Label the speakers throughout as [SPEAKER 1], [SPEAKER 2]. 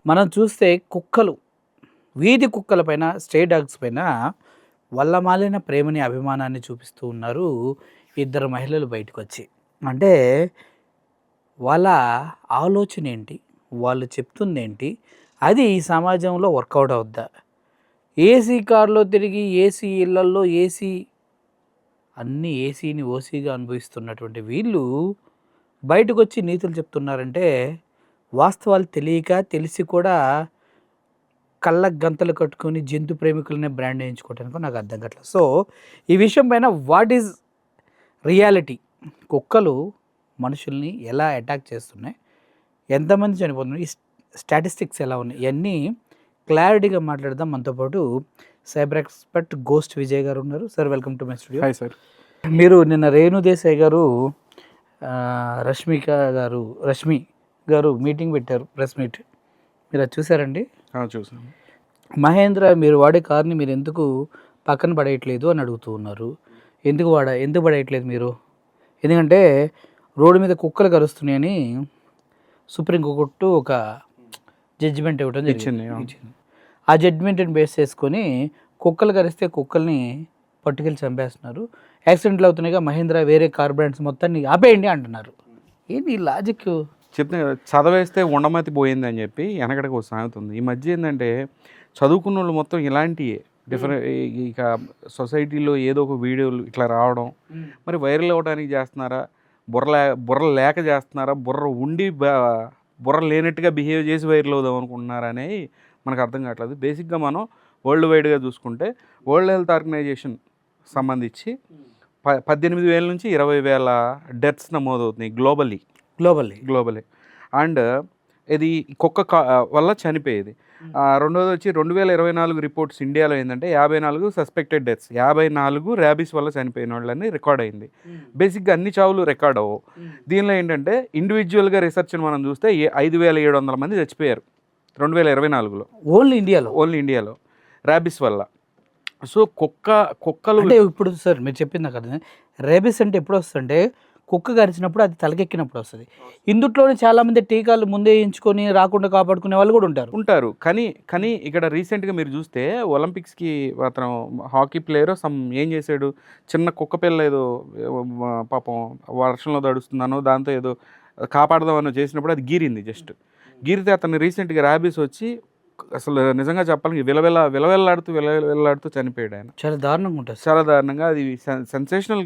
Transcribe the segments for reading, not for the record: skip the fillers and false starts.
[SPEAKER 1] మనం చూస్తే కుక్కలు, వీధి కుక్కల పైన, స్ట్రే డాగ్స్ పైన వల్లమాలిన ప్రేమని, అభిమానాన్ని చూపిస్తూ ఉన్నారు ఇద్దరు మహిళలు బయటకొచ్చి. అంటే వాళ్ళ ఆలోచన ఏంటి? వాళ్ళు చెప్తుందేంటి? అది ఈ సమాజంలో వర్కౌట్ అవుద్దా? ఏసీ కార్‌లో తిరిగి, ఏసీ ఇళ్లల్లో, అన్నీ ఏసీని ఓసీగా అనుభవిస్తున్నటువంటి వీళ్ళు బయటకొచ్చి నీతులు చెప్తున్నారంటే, వాస్తవాలు తెలియక, తెలిసి కూడా కళ్ళకి గంతలు కట్టుకొని జంతు ప్రేమికులనే బ్రాండ్ వేయించుకోవటానికో నాకు అర్థం కావట్లేదు. సో, ఈ విషయం పైన వాట్ ఈజ్ రియాలిటీ? కుక్కలు మనుషుల్ని ఎలా అటాక్ చేస్తున్నాయి? ఎంతమంది చనిపోతున్నారు? ఈ స్టాటిస్టిక్స్ ఎలా ఉన్నాయి? ఇవన్నీ క్లారిటీగా మాట్లాడదాం. మనతో పాటు సైబర్ ఎక్స్పర్ట్ గోస్ట్ విజయ్ గారు ఉన్నారు. Sir, welcome to my studio.
[SPEAKER 2] Hi sir.
[SPEAKER 1] మీరు నిన్న రేణు దేశాయ్ గారు, రష్మి గారు మీటింగ్ పెట్టారు, ప్రెస్ మీట్. మీరు అది చూసారండి?
[SPEAKER 2] చూసాను.
[SPEAKER 1] మహేంద్ర మీరు వాడే కార్ని మీరు ఎందుకు పక్కన పడేయట్లేదు అని అడుగుతూ ఉన్నారు. ఎందుకు పడేయట్లేదు మీరు? ఎందుకంటే రోడ్డు మీద కుక్కలు కరుస్తున్నాయని సుప్రీం కోర్టు ఒక జడ్జిమెంట్ ఇవ్వడం
[SPEAKER 2] ఇచ్చింది.
[SPEAKER 1] ఆ జడ్జిమెంట్ని బేస్ చేసుకొని కుక్కలు కరిస్తే కుక్కల్ని పట్టుకెళ్ళి చంపేస్తున్నారు. యాక్సిడెంట్లు అవుతున్నాయిగా, మహేంద్ర వేరే కార్ బ్రాండ్స్ మొత్తాన్ని ఆపేయండి అంటున్నారు. ఏంటి ఈ లాజిక్?
[SPEAKER 2] చెప్తున్నా కదా, చదవేస్తే ఉండమతి పోయింది అని చెప్పి వెనకడికి ఒక సామెత ఉంది. ఈ మధ్య ఏంటంటే చదువుకున్న వాళ్ళు మొత్తం ఇలాంటివే డిఫరెంట్. ఇక సొసైటీలో ఏదో ఒక వీడియోలు ఇట్లా రావడం, మరి వైరల్ అవ్వడానికి చేస్తున్నారా, బుర్ర లేక చేస్తున్నారా, బుర్ర లేనట్టుగా బిహేవ్ చేసి వైరల్ అవుదాం అనుకుంటున్నారా అనేది మనకు అర్థం కావట్లేదు. బేసిక్గా మనం వరల్డ్ వైడ్గా చూసుకుంటే వరల్డ్ హెల్త్ ఆర్గనైజేషన్ సంబంధించి 18,000 నుంచి 20,000 డెత్స్ నమోదవుతున్నాయి గ్లోబల్లీ. అండ్ ఇది కుక్క వల్ల చనిపోయేది. రెండోది వచ్చి 2024 రిపోర్ట్స్ ఇండియాలో ఏంటంటే 54 సస్పెక్టెడ్ డెత్స్, 54 ర్యాబీస్ వల్ల చనిపోయిన వాళ్ళని రికార్డ్ అయింది. బేసిక్గా అన్ని చావులు రికార్డ్ అవ్వవు. దీనిలో ఏంటంటే ఇండివిజువల్గా రీసెర్చ్ని మనం చూస్తే 5,700 మంది చచ్చిపోయారు 2024లో ఓన్లీ ఇండియాలో ర్యాబీస్ వల్ల. సో కుక్కలు
[SPEAKER 1] అంటే ఇప్పుడు సార్ మీరు చెప్పింది నాకు అర్థం. రేబీస్ అంటే ఎప్పుడు వస్తుందంటే కుక్క కరిచినప్పుడు, అది తలకెక్కినప్పుడు వస్తుంది. ఇందుట్లోనే చాలామంది టీకాలు ముందే వేయించుకొని రాకుండా కాపాడుకునే వాళ్ళు కూడా ఉంటారు.
[SPEAKER 2] కానీ ఇక్కడ రీసెంట్గా మీరు చూస్తే ఒలింపిక్స్కి అతను హాకీ ప్లేయర్ ఏం చేశాడు, చిన్న కుక్క పిల్ల ఏదో పాపం వర్షంలో తడుస్తున్నాను దాంతో ఏదో కాపాడదామని చేసినప్పుడు అది గీరితే అతను రీసెంట్గా ర్యాబీస్ వచ్చి అసలు నిజంగా చెప్పాలి విలవెల్లాడుతూ చనిపోయాడు ఆయన.
[SPEAKER 1] చాలా దారుణంగా ఉంటుంది.
[SPEAKER 2] చాలా దారుణంగా. అది సెన్సేషనల్,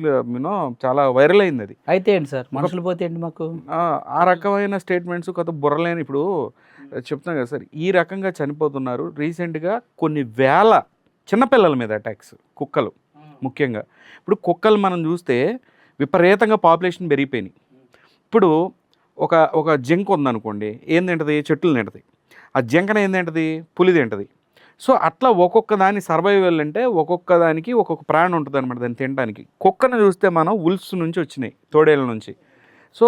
[SPEAKER 2] చాలా వైరల్ అయింది అది.
[SPEAKER 1] అయితే ఏంటి సార్, మనుషులు పోతే ఏంటి మాకు?
[SPEAKER 2] ఆ రకమైన స్టేట్మెంట్స్ కొత్త బుర్రలేని ఇప్పుడు చెప్తున్నాను కదా సార్, ఈ రకంగా చనిపోతున్నారు. రీసెంట్గా కొన్ని వేల చిన్నపిల్లల మీద అటాక్స్, కుక్కలు ముఖ్యంగా. ఇప్పుడు కుక్కలు మనం చూస్తే విపరీతంగా పాపులేషన్ పెరిగిపోయినాయి. ఇప్పుడు ఒక జింక ఉందనుకోండి, ఏం తింటుంది? చెట్లు తింటుంది. ఆ జింకన ఏం తింటుంది? పులి తింటుంది. సో అట్లా ఒక్కొక్క దాని సర్వైవల్ అంటే ఒక్కొక్క దానికి ఒక్కొక్క ప్రాణం ఉంటుంది అనమాట దాన్ని తినడానికి. కుక్కను చూస్తే మనం ఉల్ఫ్స్ నుంచి వచ్చినాయి, తోడేళ్ళ నుంచి. సో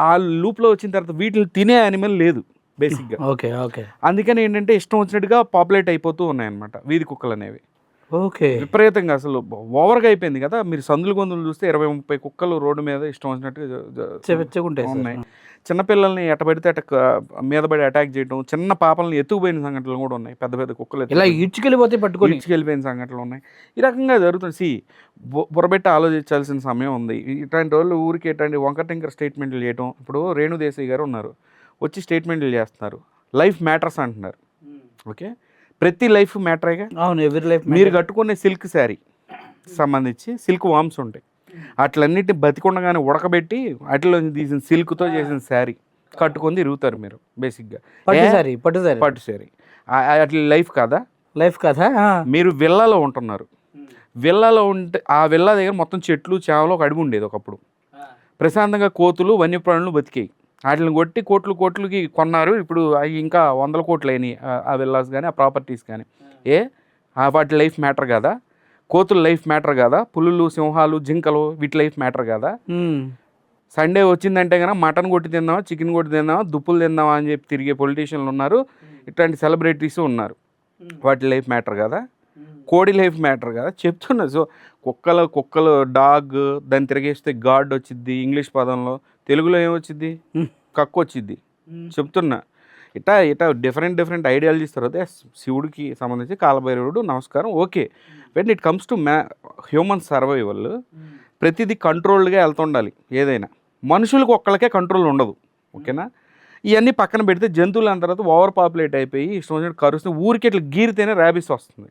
[SPEAKER 2] ఆ లూప్లో వచ్చిన తర్వాత వీటిని తినే యానిమల్ లేదు బేసిక్గా.
[SPEAKER 1] ఓకే.
[SPEAKER 2] అందుకని ఏంటంటే ఇష్టం వచ్చినట్టుగా పాపులేట్ అయిపోతూ ఉన్నాయన్నమాట వీధి కుక్కలు అనేవి. విపరీతంగా అసలు ఓవర్గా అయిపోయింది కదా. మీరు సందులు గొంతులు చూస్తే 20-30 కుక్కలు రోడ్డు మీద ఇష్టం వచ్చినట్టుగా ఉన్నాయి. చిన్నపిల్లల్ని ఎట్టబడితే మీద పడి అటాక్ చేయడం, చిన్న పాపల్ని ఎత్తుకుపోయిన సంఘటనలు కూడా ఉన్నాయి. పెద్ద కుక్కలు
[SPEAKER 1] ఇలా ఈడ్చుకెళ్ళిపోయిన
[SPEAKER 2] సంఘటనలు ఉన్నాయి. ఈ రకంగా జరుగుతుంది. బుర్రబెట్టి ఆలోచించాల్సిన సమయం ఉంది. ఇట్లాంటి వాళ్ళు ఊరికి ఎట్లాంటి వంకటింకర స్టేట్మెంట్లు చేయడం. ఇప్పుడు రేణు దేశాయ్ గారు ఉన్నారు, వచ్చి స్టేట్మెంట్లు చేస్తున్నారు, లైఫ్ మ్యాటర్స్ అంటున్నారు. ఓకే, ప్రతి లైఫ్ మ్యాటరేగా.
[SPEAKER 1] అవును, ఎవరి లైఫ్.
[SPEAKER 2] మీరు కట్టుకునే సిల్క్ శారీ సంబంధించి సిల్క్ వామ్స్ ఉంటాయి, అట్లన్నిటిని బతికుండగానే ఉడకబెట్టి వాటిలో తీసిన సిల్క్తో చేసిన శారీ కట్టుకొని తిరుగుతారు మీరు బేసిక్గా. పట్టు శారీ అట్లా లైఫ్ కాదా? మీరు విల్లాలో ఉంటున్నారు. విల్లాలో ఉంటే ఆ విల్లా దగ్గర మొత్తం చెట్లు చేమలు ఒక అడుగు ఉండేది ఒకప్పుడు. ప్రశాంతంగా కోతులు వన్యప్రాణులు బతికాయి. వాటిని కొట్టి కోట్లకి కొన్నారు. ఇప్పుడు అవి ఇంకా 100 కోట్లు అయినాయి ఆ విల్లాస్ కానీ ఆ ప్రాపర్టీస్ కానీ. వాటి లైఫ్ మ్యాటర్ కదా? కోతుల లైఫ్ మ్యాటర్ కదా? పులులు, సింహాలు, జింకలు వీటి లైఫ్ మ్యాటర్ కదా? సండే వచ్చిందంటే కనుక మటన్ కొట్టి తిందామా, చికెన్ కొట్టి తిందామా, దుప్పులు తిందామా అని చెప్పి తిరిగే పొలిటీషియన్లు ఉన్నారు, ఇట్లాంటి సెలబ్రిటీస్ ఉన్నారు. వాటి లైఫ్ మ్యాటర్ కదా? కోడి లైఫ్ మ్యాటర్ కదా? చెప్తున్నా. సో కుక్కలు డాగ్, దాన్ని తిరిగేస్తే గాడ్ వచ్చిద్ది ఇంగ్లీష్ పదంలో. తెలుగులో ఏమొచ్చిద్ది? కక్కు వచ్చిద్ది. చెప్తున్నా. ఇటా డిఫరెంట్ ఐడియాలజీస్ తర్వాత శివుడికి సంబంధించి కాలభైరవుడు నమస్కారం okay. When it comes to human survival ప్రతిదీ కంట్రోల్డ్గా వెళ్తుండాలి. ఏదైనా మనుషులకు ఒక్కళ్ళకే కంట్రోల్ ఉండదు. ఓకేనా? ఇవన్నీ పక్కన పెడితే జంతువులు అన్న తర్వాత ఓవర్ పాపులేట్ అయిపోయి ఇష్టం వచ్చినట్టు కరుస్తుంది. ఊరికి ఇట్లా గీరితేనే ర్యాబీస్ వస్తుంది.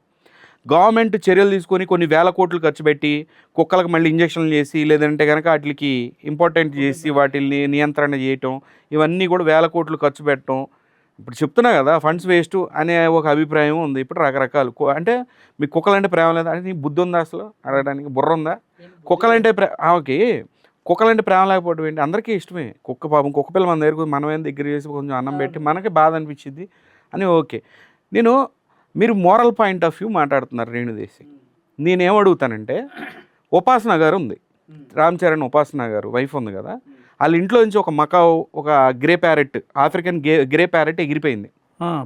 [SPEAKER 2] గవర్నమెంట్ చర్యలు తీసుకొని కొన్ని వేల కోట్లు ఖర్చు పెట్టి కుక్కలకు మళ్ళీ ఇంజక్షన్లు చేసి లేదంటే కనుక వాటికి ఇంపార్టెంట్ చేసి వాటిని నియంత్రణ చేయటం, ఇవన్నీ కూడా వేల కోట్లు ఖర్చు పెట్టడం. ఇప్పుడు చెప్తున్నా కదా ఫండ్స్ వేస్ట్ అనే ఒక అభిప్రాయం ఉంది. ఇప్పుడు రకరకాలు అంటే మీకు కుక్కలంటే ప్రేమ లేదా అంటే నీకు బుద్ధి ఉందా అసలు అడగడానికి? బుర్ర ఉందా? కుక్కలంటే ఓకే, కుక్కలంటే ప్రేమ లేకపోవడం ఏంటి? అందరికీ ఇష్టమే కుక్క. పాపం కుక్క పిల్ల మన మనమేం దగ్గర చేసి కొంచెం అన్నం పెట్టి మనకి బాధ అనిపించింది అని ఓకే. మీరు మోరల్ పాయింట్ ఆఫ్ వ్యూ మాట్లాడుతున్నారు రేణుదేశి. నేనేం అడుగుతానంటే ఉపాసన గారు ఉంది, రామ్ చరణ్ ఉపాసన గారు వైఫ్ ఉంది కదా, వాళ్ళ ఇంట్లో నుంచి ఒక మకావ్ ఒక grey parrot African grey parrot ఎగిరిపోయింది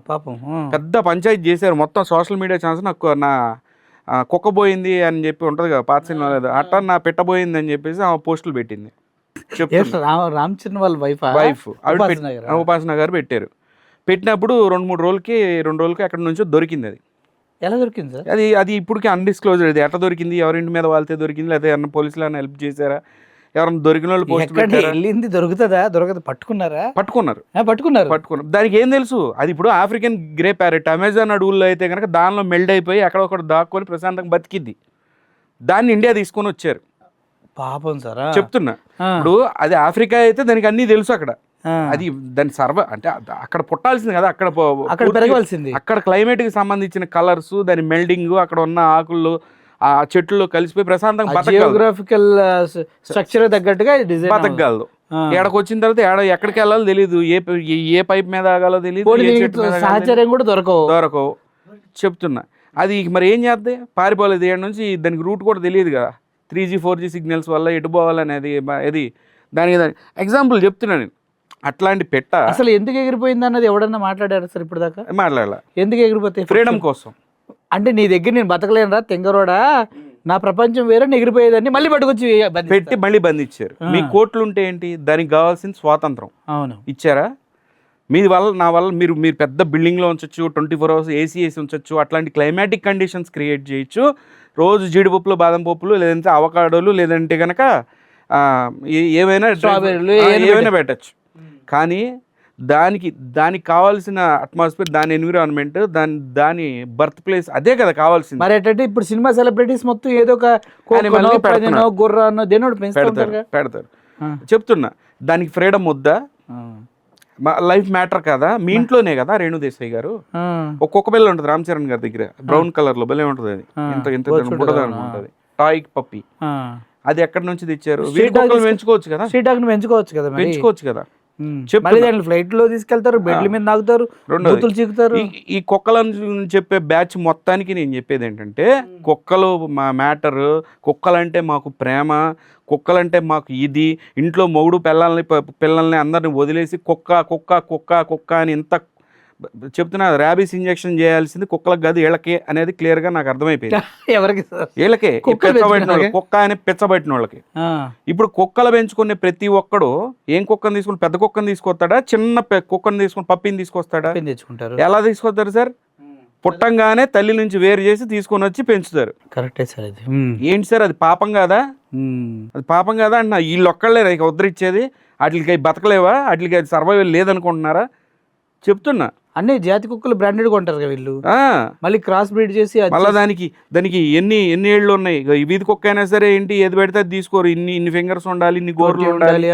[SPEAKER 1] పాపం.
[SPEAKER 2] పెద్ద పంచాయతీ చేశారు మొత్తం సోషల్ మీడియా ఛాన్స్. నాకు నా కుక్క పోయింది అని చెప్పి ఉంటుంది కదా పాత సినిమా లేదా అట్టా నా పెట్టబోయింది అని చెప్పేసి ఆమె పోస్టులు పెట్టింది.
[SPEAKER 1] రామ్ చరణ్ వాళ్ళ వైఫ్
[SPEAKER 2] ఉపాసన గారు పెట్టారు. పెట్టినప్పుడు 2-3 రోజులకి అక్కడ నుంచి దొరికింది. అది
[SPEAKER 1] ఎలా దొరికింది సార్?
[SPEAKER 2] అది ఇప్పటికీ అన్డిస్క్లోజ్డ్. అది ఎట్లా దొరికింది, ఎవరింటి మీద వాళ్ళతే దొరికింది, లేదా ఎవరైనా పోలీసులు ఏమైనా హెల్ప్ చేశారా, ఎవరైనా దొరికిన వాళ్ళు పోస్ట్
[SPEAKER 1] వెళ్ళింది దొరుకుతుందా? దొరకదు. పట్టుకున్నారు.
[SPEAKER 2] దానికి ఏం తెలుసు? అది ఇప్పుడు ఆఫ్రికన్ గ్రే ప్యారెట్ అమెజాన్ అడవుల్లో అయితే కనుక దానిలో మెల్డ్ అయిపోయి అక్కడ ఒకటి దాక్కొని ప్రశాంతంగా బతికిద్ది. దాన్ని ఇండియా తీసుకొని వచ్చారు.
[SPEAKER 1] పాపం సార్
[SPEAKER 2] చెప్తున్నా. ఇప్పుడు అది ఆఫ్రికా అయితే దానికి అన్నీ తెలుసు. అక్కడ అది దాని అంటే అక్కడ పుట్టాల్సింది కదా, అక్కడ
[SPEAKER 1] పెరగవలసింది.
[SPEAKER 2] అక్కడ క్లైమేట్ కి సంబంధించిన కలర్స్, దాని మెల్డింగ్, అక్కడ ఉన్న ఆకుల్లో ఆ చెట్లు కలిసిపోయి ప్రశాంతంగా
[SPEAKER 1] జియోగ్రాఫికల్ స్ట్రక్చర్ తగ్గట్టుగా
[SPEAKER 2] బతకగలదు. ఎక్కడికి వచ్చిన తర్వాత ఎక్కడికి వెళ్ళాలో తెలియదు, ఏ పైప్ మీద ఆగాలో తెలియదు,
[SPEAKER 1] సహచర్యం కూడా దొరకవు.
[SPEAKER 2] చెప్తున్నా. అది మరి ఏం చేద్దే? పారిపోలేదు ఏడు నుంచి. దానికి రూట్ కూడా తెలియదు కదా, 3G 4G సిగ్నల్స్ వల్ల ఎటు పోవాలనేది. ఇది దానికి ఎగ్జాంపుల్ చెప్తున్నా నేను. అట్లాంటి పెట్ట
[SPEAKER 1] అసలు ఎందుకు ఎగిరిపోయింది అన్నది ఎవడన్నా మాట్లాడారు సార్ ఇప్పుడు దాకా?
[SPEAKER 2] మాట్లాడాల.
[SPEAKER 1] ఎందుకు ఎగిరిపోతాయి?
[SPEAKER 2] ఫ్రీడమ్ కోసం.
[SPEAKER 1] అంటే నీ దగ్గర నేను బతకలేనురా తెంగరోడా, నా ప్రపంచం వేరే ఎగిరిపోయేదాన్ని మళ్ళీ పట్టుకొచ్చి
[SPEAKER 2] పెట్టి మళ్ళీ బంధించారు. మీ కోట్లు ఉంటే ఏంటి? దానికి కావాల్సిన స్వాతంత్రం
[SPEAKER 1] అవును
[SPEAKER 2] ఇచ్చారా? మీ వల్ల నా వల్ల మీరు పెద్ద బిల్డింగ్లో ఉంచవచ్చు, 24 hours ఏసీ ఉంచవచ్చు, అట్లాంటి క్లైమాటిక్ కండిషన్స్ క్రియేట్ చేయొచ్చు. రోజు జీడిపప్పులు, బాదం పప్పులు, లేదంటే అవకాడోలు, లేదంటే కనుక ఏమైనా పెట్టచ్చు. కానీ దానికి కావాల్సిన అట్మాస్ఫియర్, దాని ఎన్విరాన్మెంట్, దాని బర్త్ ప్లేస్ అదే కదా కావాల్సింది.
[SPEAKER 1] మరి ఏంటంటే ఇప్పుడు సినిమా సెలబ్రిటీస్ మొత్తం ఏదో ఒక గుర్రానో దేనోడు
[SPEAKER 2] పెడతారు. చెప్తున్నా, దానికి ఫ్రీడమ్ వద్దా? లైఫ్ మ్యాటర్ కదా. మీ ఇంట్లోనే కదా రేణుదేశాయ్ గారు ఒక్కొక్క పిల్ల ఉంటుంది రామ్ చరణ్ గారి దగ్గర, బ్రౌన్ కలర్ లో బెల్ల ఉంటుంది. అది ఇంత ఉంటుంది టాయ్ పప్పి. అది ఎక్కడి నుంచి తెచ్చారు? పెంచుకోవచ్చు కదా.
[SPEAKER 1] ఫ్లైట్ లో తీసుకెళ్తారు, బెడ్ల మీద నాగుతారు, చీకుతారు.
[SPEAKER 2] ఈ కుక్కలను చెప్పే బ్యాచ్ మొత్తానికి నేను చెప్పేది ఏంటంటే, కుక్కలు మా మ్యాటర్, కుక్కలంటే మాకు ప్రేమ, కుక్కలంటే మాకు ఇది, ఇంట్లో మొగుడు పిల్లల్ని అందరిని వదిలేసి కుక్క అని ఇంత చెప్తున్నా. ర్యాబీస్ ఇంజెక్షన్ చేయాల్సింది కుక్కలకు కాదు, వీళ్ళకే అనేది క్లియర్ గా నాకు అర్థమైపోయింది.
[SPEAKER 1] ఎవరికి?
[SPEAKER 2] వీళ్ళకే, పిచ్చబట్టిన వాళ్ళకి, కుక్క అని పిచ్చబట్టిన వాళ్ళకి. ఇప్పుడు కుక్కలు పెంచుకునే ప్రతి ఒక్కడు ఏం కుక్కను తీసుకుని, పెద్ద కుక్కను తీసుకొస్తాడా, చిన్న కుక్కను తీసుకుని పప్పిని తీసుకొస్తాడా? ఎలా తీసుకొస్తారు సార్? పుట్టంగానే తల్లి నుంచి వేరు చేసి తీసుకొని వచ్చి పెంచుతారు.
[SPEAKER 1] కరెక్టే సార్. అది
[SPEAKER 2] ఏంటి సార్, అది పాపం కాదా? అది పాపం కాదా అంటున్నా. వీళ్ళు ఒక్కళ్ళే ఇక ఉద్ధరించేది, వాటికి బతకలేవా? వాటికి అది సర్వైవల్ లేదనుకుంటున్నారా? చెప్తున్నా.
[SPEAKER 1] అన్ని జాతి కుక్కలు బ్రాండెడ్ కొంటారు వీళ్ళు, మళ్ళీ క్రాస్ బ్రీడ్ చేసి
[SPEAKER 2] మళ్ళీ దానికి ఎన్ని ఏళ్ళు ఉన్నాయి. వీధి కుక్క అయినా సరే ఏంటి, ఏది పెడితే అది తీసుకోరు. ఇన్ని ఫింగర్స్ ఉండాలి, ఇన్ని గోర్లు ఉండాలి.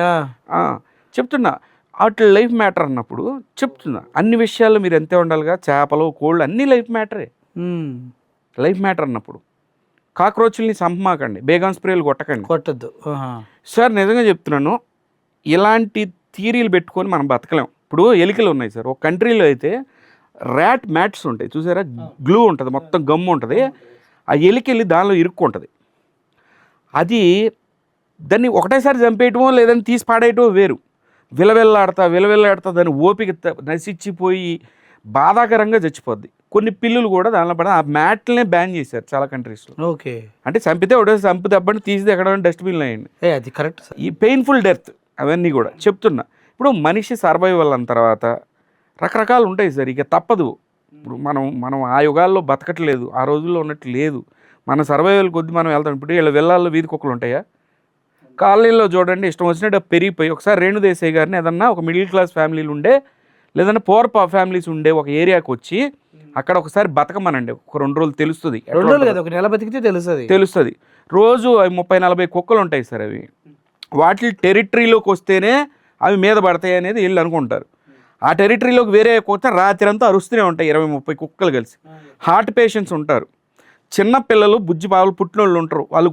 [SPEAKER 2] చెప్తున్నా. వాటి లైఫ్ మ్యాటర్ అన్నప్పుడు చెప్తున్నా, అన్ని విషయాల్లో మీరు ఎంతే ఉండాలిగా. చేపలు, కోళ్ళు అన్ని లైఫ్ మ్యాటరే. లైఫ్ మ్యాటర్ అన్నప్పుడు కాక్రోచ్ల్ని చంపమాకండి, బేగాన్ స్ప్రేలు కొట్టద్దు సార్. నిజంగా చెప్తున్నాను, ఇలాంటి థియరీలు పెట్టుకొని మనం బతకలేం. ఇప్పుడు ఎలికలు ఉన్నాయి సార్. ఒక కంట్రీలో అయితే ర్యాట్ మ్యాట్స్ ఉంటాయి చూసారా, గ్లూ ఉంటుంది, మొత్తం గమ్ము ఉంటుంది. ఆ ఎలికెళ్ళి దానిలో ఇరుక్కుంటుంది. అది దాన్ని ఒకటేసారి చంపేయటమో లేదని తీసి పాడేయటమో వేరు. విలవిల్లాడుతా దాని ఓపిక నశించిపోయి బాధాకరంగా చచ్చిపోద్ది. కొన్ని పిల్లులు కూడా దానిలో పడ ఆ మ్యాట్లనే బ్యాన్ చేశారు చాలా కంట్రీస్లో.
[SPEAKER 1] ఓకే, అంటే
[SPEAKER 2] చంపితే ఒకటే దెబ్బని తీసి ఎక్కడ డస్ట్బిన్లో వేయండి.
[SPEAKER 1] అది కరెక్ట్.
[SPEAKER 2] ఈ పెయిన్ఫుల్ డెత్ అవన్నీ కూడా చెప్తున్నా. ఇప్పుడు మనిషి సర్వైవల్ అన్న తర్వాత రకరకాలు ఉంటాయి సార్. ఇక తప్పదు. ఇప్పుడు మనం ఆ యుగాల్లో బతకట్లేదు, ఆ రోజుల్లో ఉన్నట్టు లేదు. మన సర్వైవల్ కొద్ది మనం వెళ్తాం. ఇప్పుడు వీళ్ళ విల్లాల్లో వీధి కుక్కలు ఉంటాయా? కాలనీలో చూడండి ఇష్టం వచ్చినట్టు పెరిగిపోయి. ఒకసారి రేణుదేశాయ్ గారిని ఏదన్నా ఒక మిడిల్ క్లాస్ ఫ్యామిలీలు ఉండే, లేదన్నా పూర్ ఫ్యామిలీస్ ఉండే ఒక ఏరియాకి వచ్చి అక్కడ ఒకసారి బతకమనండి. ఒక 2 రోజులు తెలుస్తుంది.
[SPEAKER 1] 2 రోజులు కదా, ఒక నెల బతికితే తెలుస్తుంది.
[SPEAKER 2] రోజు 30-40 కుక్కలు ఉంటాయి సార్. అవి వాటి టెరిటరీలోకి వస్తేనే అవి మీద పడతాయి అనేది వీళ్ళు అనుకుంటారు. ఆ టెరిటరీలోకి వేరే కుక్క రాత్రి అంతా అరుస్తూనే ఉంటాయి. 20-30 కుక్కలు కలిసి. హార్ట్ పేషెంట్స్ ఉంటారు, చిన్న పిల్లలు, బుజ్జి పాలు పుట్టినోళ్ళు ఉంటారు. వాళ్ళు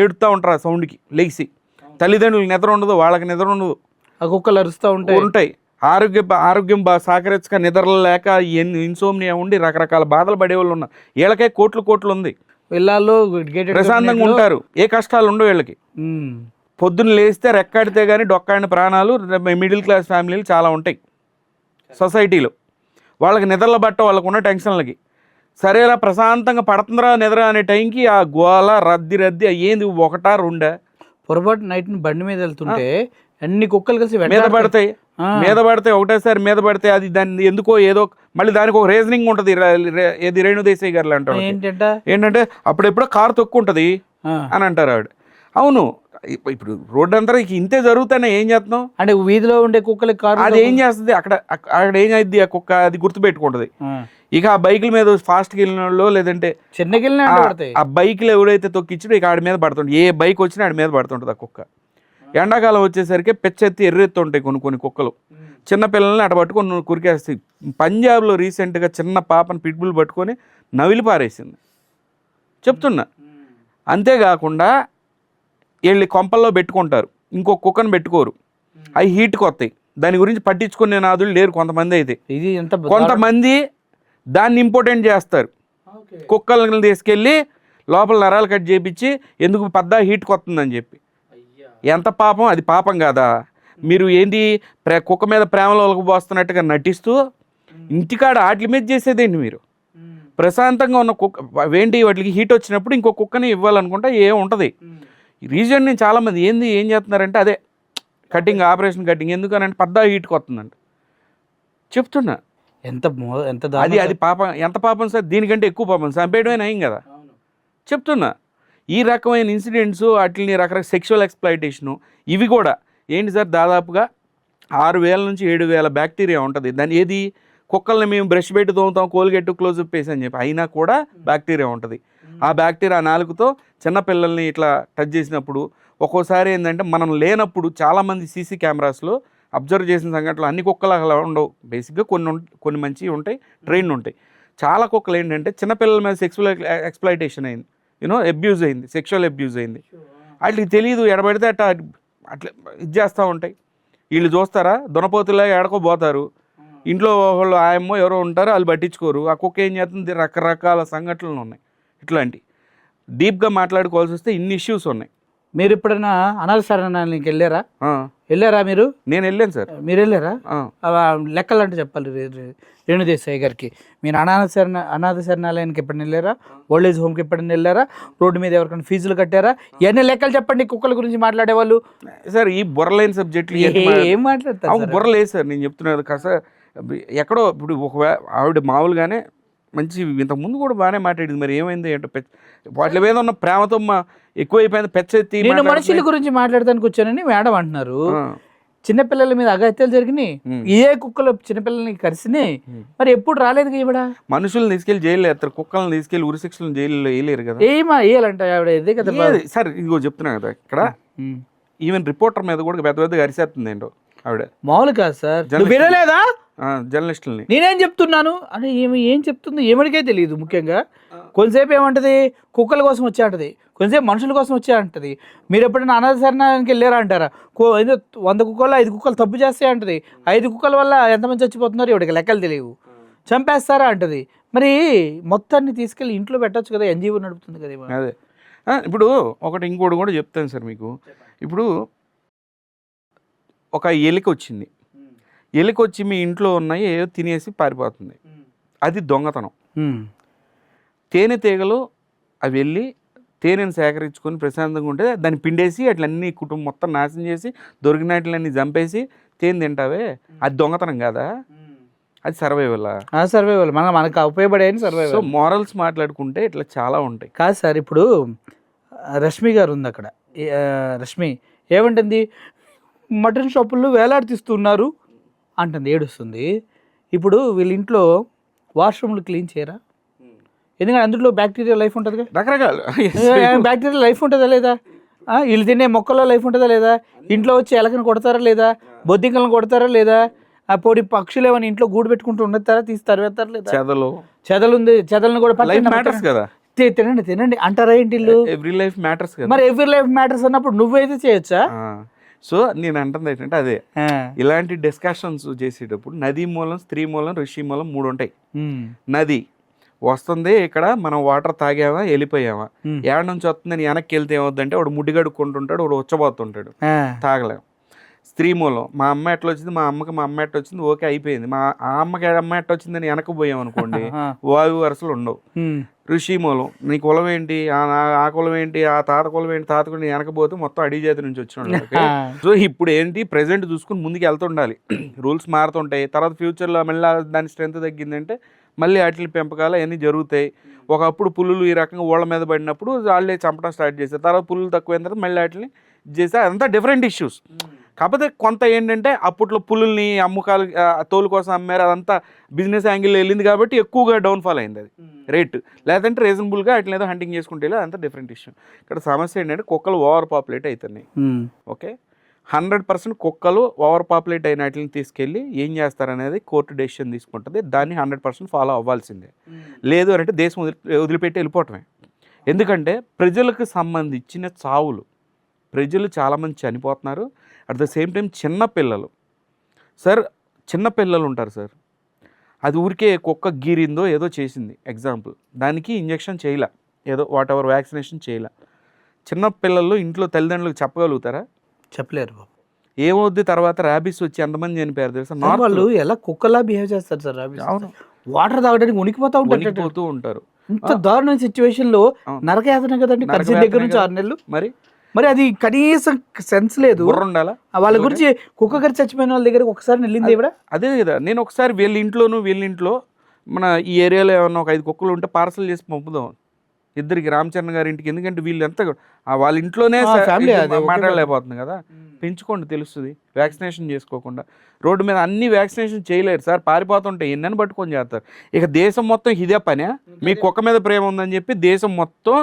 [SPEAKER 2] ఏడుతూ ఉంటారు ఆ సౌండ్కి లేచి. తల్లిదండ్రులకు నిద్ర ఉండదు, వాళ్ళకి నిద్ర ఉండదు,
[SPEAKER 1] ఆ కుక్కలు అరుస్తూ ఉంటాయి.
[SPEAKER 2] ఆరోగ్యం సాకరించక నిద్ర లేక ఇన్సోమ్నియా ఉండి రకరకాల బాధలు పడేవాళ్ళు ఉన్నారు. వీళ్ళకే కోట్లు ఉంది.
[SPEAKER 1] పిల్లల్లో
[SPEAKER 2] ప్రశాంతంగా ఉంటారు, ఏ కష్టాలు ఉండవు వీళ్ళకి. పొద్దున్న లేస్తే రెక్కాడితే కానీ డొక్కాడిన ప్రాణాలు మిడిల్ క్లాస్ ఫ్యామిలీలు చాలా ఉంటాయి సొసైటీలో. వాళ్ళకి నిద్రల బట్ట వాళ్ళకు ఉన్న టెన్షన్లకి. సరేలా ప్రశాంతంగా పడుతుందిరా నిద్ర అనే టైంకి ఆ గోల రద్ది ఏంది, 1-2
[SPEAKER 1] పొరపాటు నైట్ బండి మీద వెళ్తుంటే అన్ని కుక్కలు కలిసి
[SPEAKER 2] మీద పడతాయి. ఒకటేసారి మీద పడితే అది దాన్ని ఎందుకో ఏదో మళ్ళీ దానికి ఒక రీజనింగ్ ఉంటుంది. ఏది రేణుదేశాయ్ గారు అంటారు ఏంటంటే అప్పుడెప్పుడో కారు తొక్కుంటుంది అని అంటారు ఆవిడ. అవును, ఇప్పుడు రోడ్డు అంతా ఇంతే జరుగుతానే ఏం చేస్తున్నాం
[SPEAKER 1] అంటే వీధిలో ఉండే కుక్కలకి కారు
[SPEAKER 2] అది ఏం చేస్తుంది, అక్కడ ఏం అయింది ఆ కుక్క అది గుర్తుపెట్టుకుంటుంది. ఇక ఆ బైకుల మీద ఫాస్ట్కి వెళ్ళిన వాళ్ళు లేదంటే
[SPEAKER 1] చిన్నకెళ్ళిన
[SPEAKER 2] ఆ బైక్లు ఎవడైతే తొక్కించాడో ఇక ఆడి మీద పడుతుంటుంది. ఏ బైక్ వచ్చినా ఆడి మీద పడుతుంటుంది ఆ కుక్క. ఎండాకాలం వచ్చేసరికి పెచ్చెత్తి ఎర్రెత్తి ఉంటాయి కొన్ని కుక్కలు. చిన్న పిల్లల్ని అటు పట్టుకొని కురికేస్తాయి. పంజాబ్లో రీసెంట్గా చిన్న పాపను పిట్బుల్ పట్టుకొని నవిలి పారేసింది చెప్తున్నా. అంతేకాకుండా వీళ్ళు కొంపల్లో పెట్టుకుంటారు, ఇంకో కుక్కను పెట్టుకోరు, అవి హీట్కి వస్తాయి. దాని గురించి పట్టించుకునే నాదులు లేరు కొంతమంది. అయితే
[SPEAKER 1] ఇది ఎంత
[SPEAKER 2] కొంతమంది దాన్ని ఇంపార్టెంట్ చేస్తారు. కుక్కలను తీసుకెళ్ళి లోపల నరాలు కట్ చేయించి ఎందుకు పద్దా హీట్కి వస్తుందని చెప్పి. ఎంత పాపం, అది పాపం కాదా? మీరు ఏంటి కుక్క మీద ప్రేమలో పోస్తున్నట్టుగా నటిస్తూ ఇంటికాడ వాటి మీద చేసేదేంటి మీరు? ప్రశాంతంగా ఉన్న కుక్క ఏంటి వాటికి హీట్ వచ్చినప్పుడు ఇంకో కుక్కని ఇవ్వాలనుకుంటే ఏం ఉంటుంది రీజన్. నేను చాలామంది ఏం చేస్తున్నారంటే అదే ఆపరేషన్ కటింగ్ ఎందుకనంటే పద్దా హీట్కి వస్తుందంట చెప్తున్నా.
[SPEAKER 1] ఎంత
[SPEAKER 2] అది పాపం, ఎంత పాపం సార్? దీనికంటే ఎక్కువ పాపం చంపేయడమే అయ్యం కదా చెప్తున్నా. ఈ రకమైన ఇన్సిడెంట్స్ వాటిని రకరకాల సెక్షువల్ ఎక్స్‌ప్లాయిటేషను ఇవి కూడా ఏంటి సార్, దాదాపుగా 6,000 నుంచి 7,000 బ్యాక్టీరియా ఉంటుంది. దాని ఏది కుక్కల్ని మేము బ్రష్ పెట్టి తోముతాం, కోల్గేట్ క్లోజప్ వేసి అని చెప్పి, అయినా కూడా బ్యాక్టీరియా ఉంటుంది. ఆ బ్యాక్టీరియా నాలుగుతో చిన్నపిల్లల్ని ఇట్లా టచ్ చేసినప్పుడు ఒక్కోసారి ఏంటంటే మనం లేనప్పుడు చాలామంది సీసీ కెమెరాస్లో అబ్జర్వ్ చేసిన సంఘటనలు అన్ని కుక్కలు అలా ఉండవు. బేసిక్గా కొన్ని మంచివి ఉంటాయి, ట్రైన్ ఉంటాయి. చాలా కుక్కలు ఏంటంటే చిన్నపిల్లల మీద సెక్సువల్ ఎక్స్‌ప్లాయిటేషన్ అయింది, అబ్యూజ్ అయింది, సెక్షువల్ అబ్యూజ్ అయింది. వాటికి తెలియదు, ఎడబడితే అట్లా ఇది చేస్తూ ఉంటాయి. వీళ్ళు చూస్తారా దునపోతులా ఏడకోపోతారు. ఇంట్లో వాళ్ళు ఆయమ్మో ఎవరో ఉంటారో వాళ్ళు పట్టించుకోరు. ఆ కుక్క ఏం చేస్తుంది, రకరకాల సంఘటనలు ఉన్నాయి. ఇట్లాంటి డీప్గా మాట్లాడుకోవాల్సి వస్తే ఇన్ని ఇష్యూస్ ఉన్నాయి.
[SPEAKER 1] మీరు ఎప్పుడైనా అనాథ శరణాలయానికి వెళ్ళారా మీరు?
[SPEAKER 2] నేను వెళ్ళాను సార్.
[SPEAKER 1] మీరు వెళ్ళారా? లెక్కలు అంటే చెప్పాలి రేణుదేశాయ్ గారికి. మీరు అనాథ శరణాలయానికి ఎప్పుడైనా వెళ్ళారా? ఓల్డ్ ఏజ్ హోమ్కి ఎప్పుడైనా వెళ్ళారా? రోడ్డు మీద ఎవరికైనా ఫీజులు కట్టారా? ఇవన్నీ లెక్కలు చెప్పండి. కుక్కల గురించి మాట్లాడేవాళ్ళు
[SPEAKER 2] సార్ ఈ బుర్రలేని సబ్జెక్టులు
[SPEAKER 1] ఏం మాట్లాడతారు?
[SPEAKER 2] బుర్రలేదు సార్. నేను చెప్తున్నది కాస్త ఎక్కడో ఇప్పుడు ఆవిడ మామూలుగానే మంచి ఇంతకుముందు కూడా బాగానే మాట్లాడింది. మరి ఏమైంది అంటే వాటి మీద ఉన్న ప్రేమతో ఎక్కువైపోయింది. పెచ్చెత్తి
[SPEAKER 1] నేను మనుషుల గురించి మాట్లాడడానికి వచ్చానని మేడం అంటున్నారు. చిన్నపిల్లల మీద అఘాయిత్యాలు జరిగినాయి, ఏ కుక్కలు చిన్నపిల్లల్ని కరిసినాయి. మరి ఎప్పుడు రాలేదు ఈవిడ.
[SPEAKER 2] మనుషులను తీసుకెళ్లి జైలు వేస్తారు, కుక్కలను తీసుకెళ్లి ఉరిశిక్షలను జైల్లో వేయలేరు కదా.
[SPEAKER 1] వేయాలంట ఆవిడ. ఇదే కదా
[SPEAKER 2] సార్. ఇదిగో చెప్తున్నా కదా, ఇక్కడ ఈవెన్ రిపోర్టర్ మీద కూడా పెద్దగా అరిసేస్తుంది ఏంటో ఆవిడ.
[SPEAKER 1] మామూలు కాదు సార్, వినలేదా
[SPEAKER 2] జర్నలిస్టులని?
[SPEAKER 1] నేనేం చెప్తున్నాను అని ఏం చెప్తుందో ఏమడికే తెలియదు. ముఖ్యంగా కొంతసేపు ఏమంటది, కుక్కల కోసం వచ్చే అంటది, కొంతసేపు మనుషుల కోసం వచ్చే అంటది. మీరు ఎప్పుడైనా అనాథ శరణాలయానికి వెళ్ళారా అంటారా? 100 కుక్కలు 5 కుక్కలు తప్పు చేస్తే అంటది. 5 కుక్కల వల్ల ఎంతమంది చచ్చిపోతున్నారు ఇవిడికి లెక్కలు తెలియవు. చంపేస్తారా అంటది. మరి మొత్తాన్ని తీసుకెళ్ళి ఇంట్లో పెట్టచ్చు కదా, ఎన్జిఓ నడుపుతుంది కదా.
[SPEAKER 2] అదే ఇప్పుడు ఇంకోటి కూడా చెప్తాను సార్ మీకు. ఇప్పుడు ఒక ఎలిక వచ్చింది, ఎలిక వచ్చి మీ ఇంట్లో ఉన్నాయి ఏవో తినేసి పారిపోతుంది, అది దొంగతనం. తేనెటీగలు అవి వెళ్ళి తేనెను సేకరించుకొని ప్రశాంతంగా ఉంటే దాన్ని పిండేసి అట్లన్నీ కుటుంబం మొత్తం నాశనం చేసి దొరికినట్లన్నీ చంపేసి తేనె తింటావే, అది దొంగతనం కాదా? అది సర్వైవలా?
[SPEAKER 1] సర్వైవల్ మనకు ఉపయోగపడేది
[SPEAKER 2] సో
[SPEAKER 1] సర్వైవల్.
[SPEAKER 2] మోరల్స్ మాట్లాడుకుంటే ఇట్లా చాలా ఉంటాయి.
[SPEAKER 1] కాదు సార్, ఇప్పుడు రష్మి గారు ఉంది అక్కడ. రష్మి ఏమంటుంది, మటన్ షాపుల్లో వేలాడుతీస్తున్నారు అంటుంది, ఏడుస్తుంది. ఇప్పుడు వీళ్ళ ఇంట్లో వాష్రూమ్లు క్లీన్ చేయరా? ఎందుకంటే అందులో బ్యాక్టీరియా లైఫ్ ఉంటుందిగా,
[SPEAKER 2] రకరకాలు
[SPEAKER 1] బ్యాక్టీరియా లైఫ్ ఉంటుందా లేదా? వీళ్ళు తినే మొక్కల్లో లైఫ్ ఉంటుందా లేదా? ఇంట్లో వచ్చి ఎలకను కొడతారా లేదా? బొద్దింకలను కొడతారా లేదా? ఆ పొడి పక్షులు ఏమైనా ఇంట్లో గూడు పెట్టుకుంటూ ఉండతారా, తీసి తరివేస్తారా లేదా? చెదలు ఉంది, చెదలను కూడా
[SPEAKER 2] లైఫ్ మ్యాటర్స్ కదా,
[SPEAKER 1] తినండి అంటారా ఏంటి వీళ్ళు?
[SPEAKER 2] ఎవ్రీ లైఫ్ మ్యాటర్స్ కదా.
[SPEAKER 1] మరి ఎవ్రీ లైఫ్ మ్యాటర్స్ అన్నప్పుడు నువ్వైతే చేయొచ్చా?
[SPEAKER 2] సో నేను అంటుంది ఏంటంటే అదే, ఇలాంటి డిస్కషన్స్ చేసేటప్పుడు నదీ మూలం, స్త్రీ మూలం, ఋషి మూలం 3 ఉంటాయి. నది వస్తుంది, ఇక్కడ మనం వాటర్ తాగామా వెళ్ళిపోయామా, ఏడ నుంచి వస్తుందని వెనక్కి వెళ్తే ఏమవుద్దంటే వాడు ముడ్డి కడుక్కుంటుంటాడు, వాడు ఉచ్చబోతుంటాడు, తాగలేం. స్త్రీ మూలం, మా అమ్మ ఎట్లా వచ్చింది, మా అమ్మ ఎట్లా వచ్చింది, ఓకే అయిపోయింది. ఆ అమ్మకి అమ్మ ఎట్లా వచ్చిందని వెనక్కి పోయాం అనుకోండి, వాయు వరుసలు ఉండవు. ఋషి మూలం, నీ కులం ఏంటి, ఆ కులం ఏంటి, ఆ తాత కులం ఏంటి, తాత కులం వెనకపోతే మొత్తం అడిగి జాతి నుంచి వచ్చిన. సో ఇప్పుడు ఏంటి, ప్రెసెంట్ చూసుకుని ముందుకు వెళ్తుండాలి. రూల్స్ మారుతుంటాయి, తర్వాత ఫ్యూచర్లో మళ్ళీ దాని స్ట్రెంత్ తగ్గిందంటే మళ్ళీ వాటి పెంపకాలు అవన్నీ జరుగుతాయి. ఒకప్పుడు పులులు ఈ రకంగా ఓళ్ళ మీద పడినప్పుడు వాళ్ళే చంపడం స్టార్ట్ చేస్తారు, తర్వాత పులులు తక్కువైన తర్వాత మళ్ళీ వాటిని చేస్తే అదంతా డిఫరెంట్ ఇష్యూస్. కాకపోతే కొంత ఏంటంటే అప్పట్లో పులుల్ని అమ్మకాలు తోలు కోసం అమ్మారు, అదంతా బిజినెస్ యాంగిల్ వెళ్ళింది కాబట్టి ఎక్కువగా డౌన్ఫాల్ అయింది అది రేట్. లేదంటే రీజనబుల్గా అట్లా ఏదో హంటింగ్ చేసుకుంటే అదంతా డిఫరెంట్ ఇష్యూ. ఇక్కడ సమస్య ఏంటంటే కుక్కలు ఓవర్ పాపులేట్ అవుతున్నాయి. ఓకే, 100% కుక్కలు ఓవర్ పాపులేట్ అయిన వాటిని తీసుకెళ్ళి ఏం చేస్తారనేది కోర్టు డెసిషన్ తీసుకుంటుంది. దాన్ని 100% ఫాలో అవ్వాల్సిందే. లేదు అంటే దేశం వదిలిపెట్టి వెళ్ళిపోవటమే. ఎందుకంటే ప్రజలకు సంబంధించిన చావులు, ప్రజలు చాలామంది చనిపోతున్నారు. అట్ ద సేమ్ టైం చిన్నపిల్లలు సార్, చిన్నపిల్లలు ఉంటారు సార్, అది ఊరికే కుక్క గీరిందో ఏదో చేసింది ఎగ్జాంపుల్, దానికి ఇంజెక్షన్ చేయలే, ఏదో వాట్ ఎవర్ వ్యాక్సినేషన్ చేయలే. చిన్నపిల్లలు ఇంట్లో తల్లిదండ్రులకు చెప్పగలుగుతారా? చెప్పలేరు బాబు. ఏమవుద్ది తర్వాత, ర్యాబీస్ వచ్చి ఎంతమంది చనిపోయారు తెలుసా? వాళ్ళు ఎలా కుక్కలా బిహేవ్ చేస్తారు సార్. అవును, వాటర్ తాగడానికి ఉనికిపోతూ ఉంటారు. ఇంత దారుణ సిచ్యువేషన్ లో నరకయాతన కదండి, కర్జీ దగ్గర నుంచి 6 నెలలు. మరి అది కనీసం సెన్స్ లేదు ఉండాలా వాళ్ళ గురించి. కుక్క గారు చచ్చిపోయిన వాళ్ళ దగ్గర ఒకసారి వెళ్ళింది కూడా అదే కదా. నేను ఒకసారి వీళ్ళ ఇంట్లో మన ఈ ఏరియాలో ఏమన్నా ఒక 5 కుక్కలు ఉంటే పార్సల్ చేసి పంపుదాం ఇద్దరికి, రామచరణ్ గారి ఇంటికి. ఎందుకంటే వీళ్ళు ఎంత వాళ్ళ ఇంట్లోనే మాట్లాడలేకపోతుంది కదా. పెంచుకోండి, తెలుస్తుంది. వ్యాక్సినేషన్ చేసుకోకుండా రోడ్డు మీద అన్ని వ్యాక్సినేషన్ చేయలేరు సార్, పారిపోతుంటే ఎన్నని పట్టుకొని చేస్తారు. ఇక దేశం మొత్తం ఇదే పనే, మీ కుక్క మీద ప్రేమ ఉందని చెప్పి దేశం మొత్తం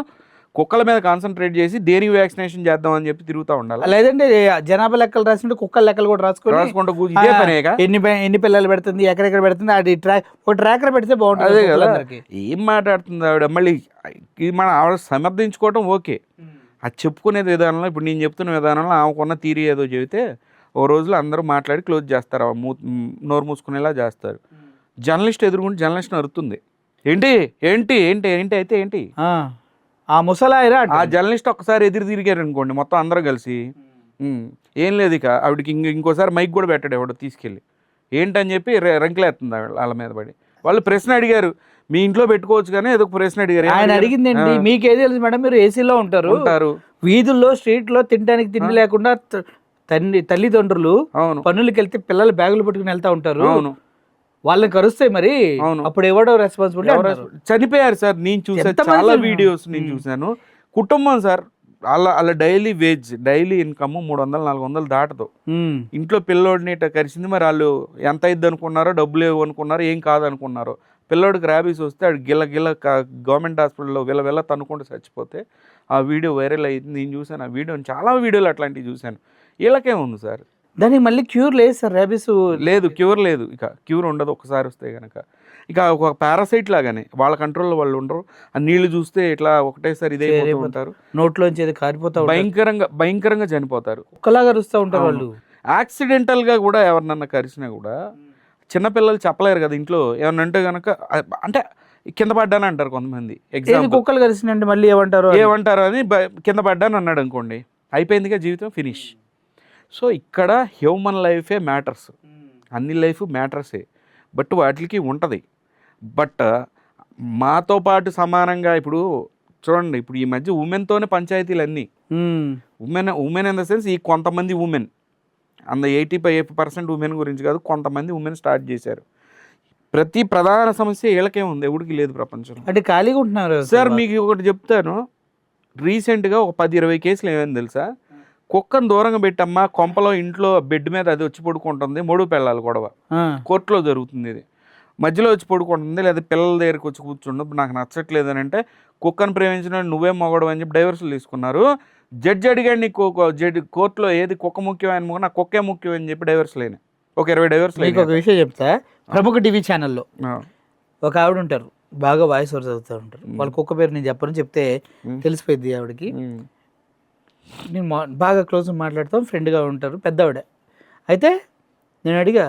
[SPEAKER 2] కుక్కల మీద కాన్సన్ట్రేట్ చేసి దేనికి వ్యాక్సినేషన్ చేద్దాం అని చెప్పి తిరుగుతూ ఉండాలి. లేదంటే జనాభా లెక్కలు రాసుకుంటే కుక్కల లెక్కలు కూడా రాసుకుంటూ ఇదే పనేగా. ఎన్ని పిల్లలు పెడుతుంది, ఎక్కడెక్కడ పెడుతుంది, అది ఒక ట్రాకర్ పెడితే బాగుంటుంది. అదే కదా, ఏం మాట్లాడుతుంది ఆవిడ. మళ్ళీ ఇది మనం ఆవిడ సమర్థించుకోవటం ఓకే, అది చెప్పుకునేది విధానంలో, ఇప్పుడు నేను చెప్తున్న విధానంలో ఆమెకున్న థియరీ ఏదో చెబితే ఓ రోజులో అందరూ మాట్లాడి క్లోజ్ చేస్తారు, నోరు మూసుకునేలా చేస్తారు. జర్నలిస్ట్ ఎదురుకుంటే జర్నలిస్ట్ అరుతుంది, ఏంటి ఏంటి ఏంటి ఏంటి అయితే ఏంటి, ఆ ముసలాయరా ఆ జర్నలిస్ట్ ఒక్కసారి ఎదురు తిరిగారు అనుకోండి మొత్తం అందరూ కలిసి, ఏం లేదు ఇక ఆవిడకి ఇంకోసారి మైక్ కూడా పెట్టాడు ఎవడో తీసుకెళ్ళి, ఏంటని చెప్పి రంకులేస్తుంది వాళ్ళ మీద పడి. వాళ్ళు ప్రశ్న అడిగారు, మీ ఇంట్లో పెట్టుకోవచ్చు కానీ ఏదో ప్రశ్న అడిగారు. ఆయన అడిగిందండి, మీకేది తెలుసు మేడం, మీరు ఏసీలో ఉంటారు, వీధుల్లో స్ట్రీట్లో తినడానికి తిండి లేకుండా తల్లిదండ్రులు పనులకి వెళ్తే పిల్లలు బ్యాగులు పట్టుకుని వెళ్తా ఉంటారు, వాళ్ళని కరుస్తాయి. మరి అప్పుడు ఎవడో రెస్పాన్సిబిలిటీ, చనిపోయారు సార్. నేను చూసాను చాలా వీడియోస్, నేను చూశాను. కుటుంబం సార్, వాళ్ళ డైలీ ఇన్కమ్ 300-400 దాటదు. ఇంట్లో పిల్లోడిని కరిచింది, మరి వాళ్ళు ఎంత అయింది అనుకున్నారో, డబ్బులు లేవు అనుకున్నారో, ఏం కాదు అనుకున్నారో. పిల్లోడికి ర్యాబీస్ వస్తే ఆడు గిల్ల గవర్నమెంట్ హాస్పిటల్లో వెళ్ళ తనుకుంటూ చచ్చిపోతే ఆ వీడియో వైరల్ అయ్యింది. నేను చూశాను ఆ వీడియోని, చాలా వీడియోలు అట్లాంటివి చూశాను. వీళ్ళకే ఉంది సార్, దానికి మళ్ళీ క్యూర్ లేదు సార్. ర్యాబీస్ లేదు, క్యూర్ లేదు, ఇక క్యూర్ ఉండదు ఒకసారి వస్తే కనుక. ఇక ఒక పారాసైట్ లాగానే వాళ్ళ కంట్రోల్లో వాళ్ళు ఉండరు. ఆ నీళ్లు చూస్తే ఇట్లా ఒకటేసారి ఇదే ఉంటారు, నోట్లోంచి ఏది కారిపోతా, భయంకరంగా చనిపోతారు, కుక్కలాగా అరుస్తూ ఉంటారు వాళ్ళు. యాక్సిడెంటల్గా కూడా ఎవరినన్నా కరిచినా కూడా చిన్నపిల్లలు చెప్పలేరు కదా ఇంట్లో, ఏమన్నా అంటే కనుక, అంటే కింద పడ్డాను అంటారు కొంతమంది. ఎగ్జాంపుల్ కుక్కలు కరిచినంటే మళ్ళీ ఏమంటారు అని కింద పడ్డాను అన్నాడు అనుకోండి, అయిపోయిందిగా జీవితం, ఫినిష్. సో ఇక్కడ హ్యూమన్ లైఫే మ్యాటర్స్, అన్ని లైఫ్ మ్యాటర్సే, బట్ వాటికి ఉంటుంది. బట్ మాతో పాటు సమానంగా ఇప్పుడు చూడండి, ఇప్పుడు ఈ మధ్య ఉమెన్తోనే పంచాయతీలు అన్నీ. ఉమెన్ ఇన్ ద సెన్స్ ఈ కొంతమంది ఉమెన్, 85% ఉమెన్ గురించి కాదు, కొంతమంది ఉమెన్ స్టార్ట్ చేశారు. ప్రతి ప్రధాన సమస్య వీళ్ళకే ఉంది, ఎవరికి లేదు ప్రపంచంలో.
[SPEAKER 1] అంటే ఖాళీగా ఉంటున్నారు
[SPEAKER 2] సార్ మీకు ఒకటి చెప్తాను, రీసెంట్గా ఒక 10-20 కేసులు ఏమైంది తెలుసా? కుక్కను దూరంగా పెట్టమ్మా, కొంపలో ఇంట్లో బెడ్ మీద అది వచ్చి పడుకుంటుంది, మొడు పెళ్ళాలి గొడవ కోర్టులో జరుగుతుంది. ఇది మధ్యలో వచ్చి పడుకుంటుంది, లేదా పిల్లల దగ్గరికి వచ్చి కూర్చుండు, నాకు నచ్చట్లేదు అని అంటే కుక్కను ప్రేమించిన నువ్వే మొగడు అని చెప్పి డైవర్సులు తీసుకున్నారు. జడ్జి అడిగాడు నీకు కోర్టులో ఏది కుక్క ముఖ్యం అని, నాకు కుక్కే ముఖ్యం అని చెప్పి డైవర్సులు అయినాయి. ఒక 20 డైవర్సులు.
[SPEAKER 1] మీకు ఒక విషయం చెప్తా, ప్రముఖ టీవీ ఛానల్లో ఒక ఆవిడ ఉంటారు, బాగా వాయిస్ ఓవర్ చదువుతూ ఉంటారు. వాళ్ళ కుక్క పేరు నేను చెప్పను, చెప్తే తెలిసిపోయింది ఆవిడకి. నేను బాగా క్లోజ్ మాట్లాడతాం, ఫ్రెండ్గా ఉంటారు, పెద్ద ఆవిడ. అయితే నేను అడిగా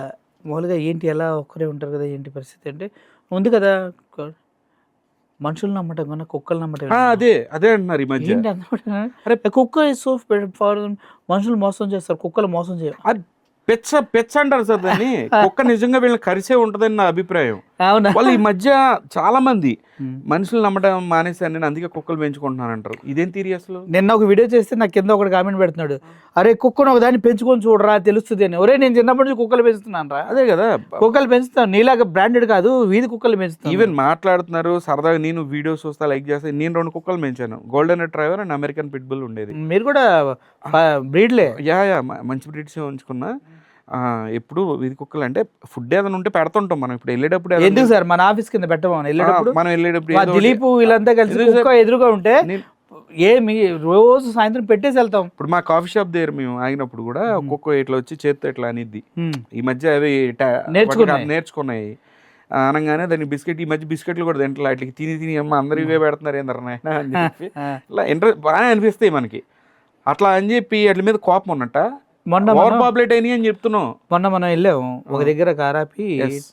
[SPEAKER 1] మామూలుగా ఏంటి ఎలా ఒక్కరే ఉంటారు కదా ఏంటి పరిస్థితి అంటే, ఉంది కదా మనుషులు నమ్మటం కన్నా కుక్కలు నమ్మటం.
[SPEAKER 2] అదే అంటున్నారు ఈ మధ్య.
[SPEAKER 1] ఏంటి అన్నమాట, అరే కుక్క ఇస్ సో ఫార్, మనుషులు మోసం చేస్తారు, కుక్కలు మోసం చేయరు.
[SPEAKER 2] పెచ్చ అంటారు సార్ దాన్ని. కుక్క నిజంగా వీళ్ళని కరిసే ఉంటదని నా అభిప్రాయం. వాళ్ళు ఈ మధ్య చాలా మంది మనుషులు నమ్మటం మానేశారు, నేను అందుకే కుక్కలు పెంచుకుంటున్నాను అంటారు. ఇదేం తీరి అసలు?
[SPEAKER 1] నిన్న ఒక వీడియో చేస్తే నాకు కింద ఒకటి కామెంట్ పెడుతున్నాడు, అరే కుక్కను ఒక దాన్ని పెంచుకొని చూడరా తెలుస్తుంది అని. ఒరే నేను చిన్నప్పటి నుంచి కుక్కలు పెంచుతున్నాను రా.
[SPEAKER 2] అదే కదా,
[SPEAKER 1] కుక్కలు పెంచుతాను, నీలాగా బ్రాండెడ్ కాదు, వీధి కుక్కలు పెంచుతాను.
[SPEAKER 2] ఈవెన్ మాట్లాడుతున్నారు సరదాగా, నేను వీడియోస్ చూస్తా, లైక్ చేస్తే. నేను 2 కుక్కలు పెంచాను, golden retriever and American pit bull ఉండేది.
[SPEAKER 1] మీరు కూడా బ్రీడ్లే?
[SPEAKER 2] యా మంచి బ్రీడ్స్ ఉంచుకున్నా. ఎప్పుడు వీధి కుక్కలు అంటే ఫుడ్ ఏదైనా ఉంటే పెడుతుంటాం మనం. ఇప్పుడు వెళ్ళేటప్పుడు
[SPEAKER 1] ఎందుకు సార్ మన ఆఫీస్ కింద పెట్టమని వెళ్ళేటప్పుడు,
[SPEAKER 2] మనం వెళ్ళేటప్పుడు
[SPEAKER 1] దిలీప్ వీళ్ళంతా కలిసి కుక్క ఎదురుగా ఉంటే ఏమి రోజు సాయంత్రం పెట్టేసి వెళ్తాం.
[SPEAKER 2] ఇప్పుడు మా కాఫీ షాప్ దగ్గర మేము ఆగినప్పుడు కూడా కుక్క ఇట్లా వచ్చి చేత్తో ఇట్లా అనిద్ది. ఈ మధ్య అవి నేర్చుకున్నాయి అనగానే దాన్ని బిస్కెట్, ఈ మధ్య బిస్కెట్లు కూడా తింటా, వాటికి తిని అమ్మ అందరూ ఇవే పెడుతున్నారు ఏందన్నా అని చెప్పి ఇట్లా ఇంట్రెస్ట్ బాగా అనిపిస్తాయి మనకి. అట్లా అని చెప్పి వాటి మీద కోపం ఉన్నట్ట. మొన్న పాపులేట్ అయినాయి అని చెప్తున్నాం.
[SPEAKER 1] మొన్న మనం వెళ్ళాము ఒక దగ్గర కారాపి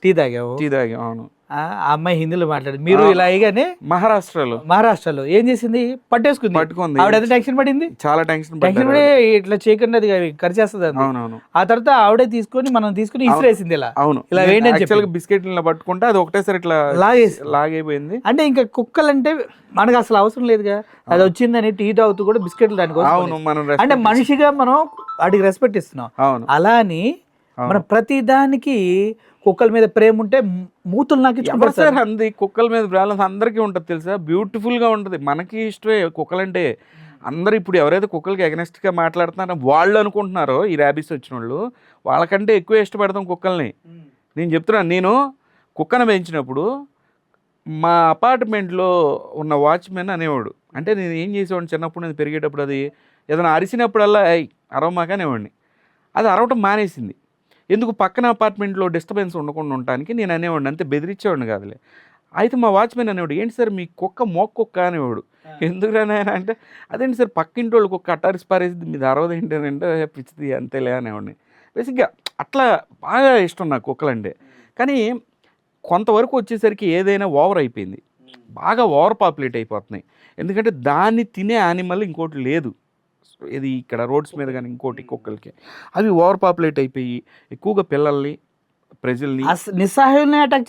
[SPEAKER 1] టీ తాగాము.
[SPEAKER 2] అవును.
[SPEAKER 1] ఆ అమ్మాయి హిందీలో మాట్లాడింది, మీరు ఇలా అయ్యగానే మహారాష్ట్రలో ఏం చేసింది, పట్టుకుంది. ఆవిడ ఎంత టెన్షన్ పడింది, చాలా టెన్షన్ పడి ఇట్లా చేయకుండా అది కరిచేస్తుంది. ఆ తర్వాత ఆవిడే మనం తీసుకుని ఇసిరేసింది ఇలా.
[SPEAKER 2] అవును, ఇలా వేయండి అని చెప్పి బిస్కెట్ పట్టుకుంటే అది ఒకటేసారి ఇట్లా లాగైపోయింది.
[SPEAKER 1] అంటే ఇంకా కుక్కలు అంటే మనకు అసలు అవసరం లేదుగా, అది వచ్చిందని టీ తాగుతూ కూడా బిస్కెట్లు దానికోసం. అంటే మనిషిగా మనం వాటికి రెస్పెక్ట్ ఇస్తున్నాం. అలా అని మన ప్రతి దానికి కుక్కల మీద ప్రేమ ఉంటే మూతులు నాకు
[SPEAKER 2] అంది. కుక్కల మీద బ్యాలెన్స్ అందరికీ ఉంటుంది తెలుసా, బ్యూటిఫుల్ గా ఉంటుంది. మనకి ఇష్టమే కుక్కలంటే. అందరు ఇప్పుడు ఎవరైతే కుక్కలకి అగెనెస్ట్ గా మాట్లాడుతున్నారో వాళ్ళు అనుకుంటున్నారో, ఈ ర్యాబీస్ వచ్చిన వాళ్ళు, వాళ్ళకంటే ఎక్కువ ఇష్టపడతాం కుక్కల్ని. నేను చెప్తున్నాను, నేను కుక్కను పెంచినప్పుడు మా అపార్ట్మెంట్లో ఉన్న వాచ్మెన్ అనేవాడు, అంటే నేను ఏం చేసేవాడిని చిన్నప్పుడు, నేను పెరిగేటప్పుడు అది ఏదైనా అరిసినప్పుడల్లా అరవమాక అనేవాడిని. అది అరవటం మానేసింది. ఎందుకు, పక్కన అపార్ట్మెంట్లో డిస్టర్బెన్స్ ఉండకుండా ఉండటానికి నేను అనేవాడిని, అంతే, బెదిరించేవాడిని కాదులే. అయితే మా వాచ్మెన్ అనేవాడు, ఏంటి సార్ మీ కుక్క కుక్క అనేవాడు. ఎందుకురానా అంటే, అదేంటి సార్ పక్కింటి వాళ్ళు కుక్క అట్టారిసి పారేసి మీద అరవది ఏంటంటే పిచ్చిది అంతేలే అనేవాడిని. బేసిక్గా అట్లా బాగా ఇష్టం నాకు కుక్కలంటే. కానీ కొంతవరకు వచ్చేసరికి ఏదైనా ఓవర్ అయిపోయింది, బాగా ఓవర్ పాపులేట్ అయిపోతున్నాయి. ఎందుకంటే దాన్ని తినే యానిమల్ ఇంకోటి లేదు ఇది ఇక్కడ రోడ్స్ మీద కానీ ఇంకోటి కుక్కలకి. అవి ఓవర్ పాపులేట్ అయిపోయి ఎక్కువగా పిల్లల్ని, ప్రజల్ని
[SPEAKER 1] నిస్సహాయాన్ని అటాక్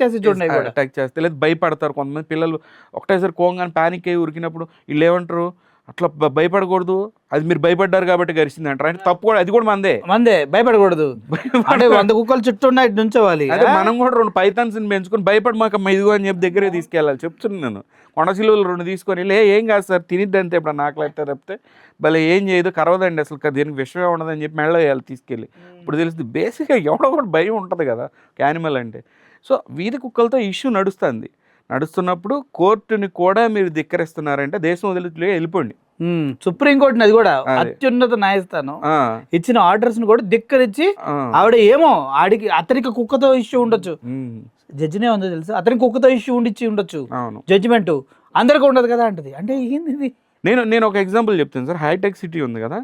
[SPEAKER 2] చేస్తే, లేదా భయపడతారు కొంతమంది పిల్లలు. ఒకటేసారి కోంగానే ప్యానిక్ అయ్యి ఉరికినప్పుడు వీళ్ళు ఏమంటారు, అట్లా భయపడకూడదు, అది మీరు భయపడ్డారు కాబట్టి గరిచింది అంటారు. అంటే తప్పు కూడా, అది కూడా మందే
[SPEAKER 1] భయపడకూడదు. అంటే 100 కుక్కలు చుట్టూ ఉన్నాయి నుంచోవాలి.
[SPEAKER 2] అదే మనం కూడా 2 పైథాన్స్ పెంచుకొని భయపడమాకమ్మ ఇదిగో అని చెప్పి దగ్గరే తీసుకెళ్ళాలి. చెప్తున్నాను నేను, కొండసిలువలు 2 తీసుకొని ఏం కాదు సార్ తినిద్ది అంతే, ఇప్పుడు నాకు లేకపోతే తప్పితే భలే ఏం చేయదు, కరవదండి అసలు, దీనికి విషయమే ఉండదని చెప్పి మెళ్ళ వేయాలి తీసుకెళ్ళి. ఇప్పుడు తెలుస్తుంది బేసిక్గా ఎవడో కూడా భయం ఉంటుంది కదా యానిమల్ అంటే. సో వీధి కుక్కలతో ఇష్యూ నడుస్తున్నప్పుడు కోర్టుని కూడా మీరు ధిక్కరిస్తున్నారంటే దేశం వదిలి వెళ్ళిపోండి.
[SPEAKER 1] సుప్రీంకోర్టుని, అది కూడా అత్యున్నత న్యాయస్థానం ఇచ్చిన ఆర్డర్స్ ని కూడా ధిక్కరించి, ఆవిడ ఏమో అతనికి కుక్కతో ఇష్యూ ఉండొచ్చు, జడ్జినే ఉందో తెలుసు, అతనికి కుక్కతో ఇష్యూ ఉండొచ్చు, జడ్జిమెంట్ అందరికీ ఉండదు కదా అంటది. అంటే ఏంది ఇది?
[SPEAKER 2] నేను ఒక ఎగ్జాంపుల్ చెప్తాను సార్. హైటెక్ సిటీ ఉంది కదా,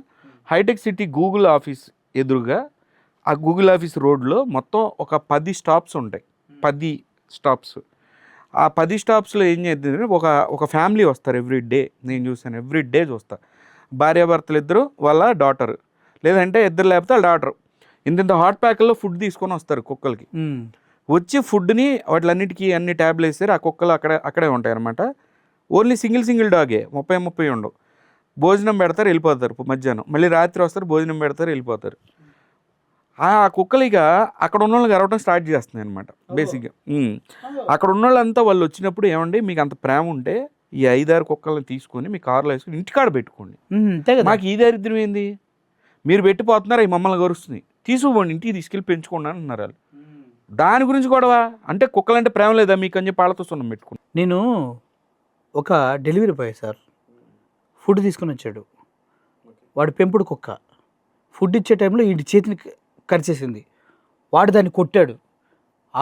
[SPEAKER 2] హైటెక్ సిటీ గూగుల్ ఆఫీస్ ఎదురుగా, ఆ గూగుల్ ఆఫీస్ రోడ్లో మొత్తం ఒక 10 స్టాప్స్ ఉంటాయి. 10 స్టాప్స్. ఆ 10 స్టాప్స్లో ఏం చేద్దాం, ఒక ఫ్యామిలీ వస్తారు ఎవ్రీ డే. నేను చూసాను, ఎవ్రీ డే చూస్తా. భార్యాభర్తలు ఇద్దరు, వాళ్ళ డాటర్, లేదంటే ఇద్దరు లేకపోతే వాళ్ళ డాటర్, ఇంత హాట్ ప్యాక్లో ఫుడ్ తీసుకొని వస్తారు కుక్కలకి. వచ్చి ఫుడ్ని వాటిలన్నిటికీ అన్ని ట్యాబ్లు వేస్తారు. ఆ కుక్కలు అక్కడే ఉంటాయి అనమాట. ఓన్లీ సింగిల్ డాగే, 30 ఉండవు. భోజనం పెడతారు, వెళ్ళిపోతారు. మధ్యాహ్నం మళ్ళీ రాత్రి వస్తారు, భోజనం పెడతారు, వెళ్ళిపోతారు. ఆ కుక్కలు ఇక అక్కడ ఉన్న వాళ్ళకి అరవడం స్టార్ట్ చేస్తున్నాయి అనమాట బేసిక్గా. అక్కడ ఉన్న వాళ్ళంతా వాళ్ళు వచ్చినప్పుడు ఏమండి మీకు అంత ప్రేమ ఉంటే ఈ 5-6 కుక్కల్ని తీసుకొని మీ కారులో వేసుకొని ఇంటికాడ పెట్టుకోండి. మాకు ఈ దరిద్రం ఏంది, మీరు పెట్టిపోతున్నారు అవి మమ్మల్ని గరుస్తుంది, తీసుకుపోండి ఇంటికి తీసుకెళ్ళి పెంచుకోండి అంటున్నారు వాళ్ళు. దాని గురించి గొడవ. అంటే కుక్కలంటే ప్రేమ లేదా మీకు అని చెప్పి వాళ్ళతో సున్నం పెట్టుకుని.
[SPEAKER 1] నేను ఒక డెలివరీ బాయ్ సార్ ఫుడ్ తీసుకొని వచ్చాడు. వాడు పెంపుడు కుక్క. ఫుడ్ ఇచ్చే టైంలో వీడి చేతిని కరిచేసింది. వాడు దాన్ని కొట్టాడు.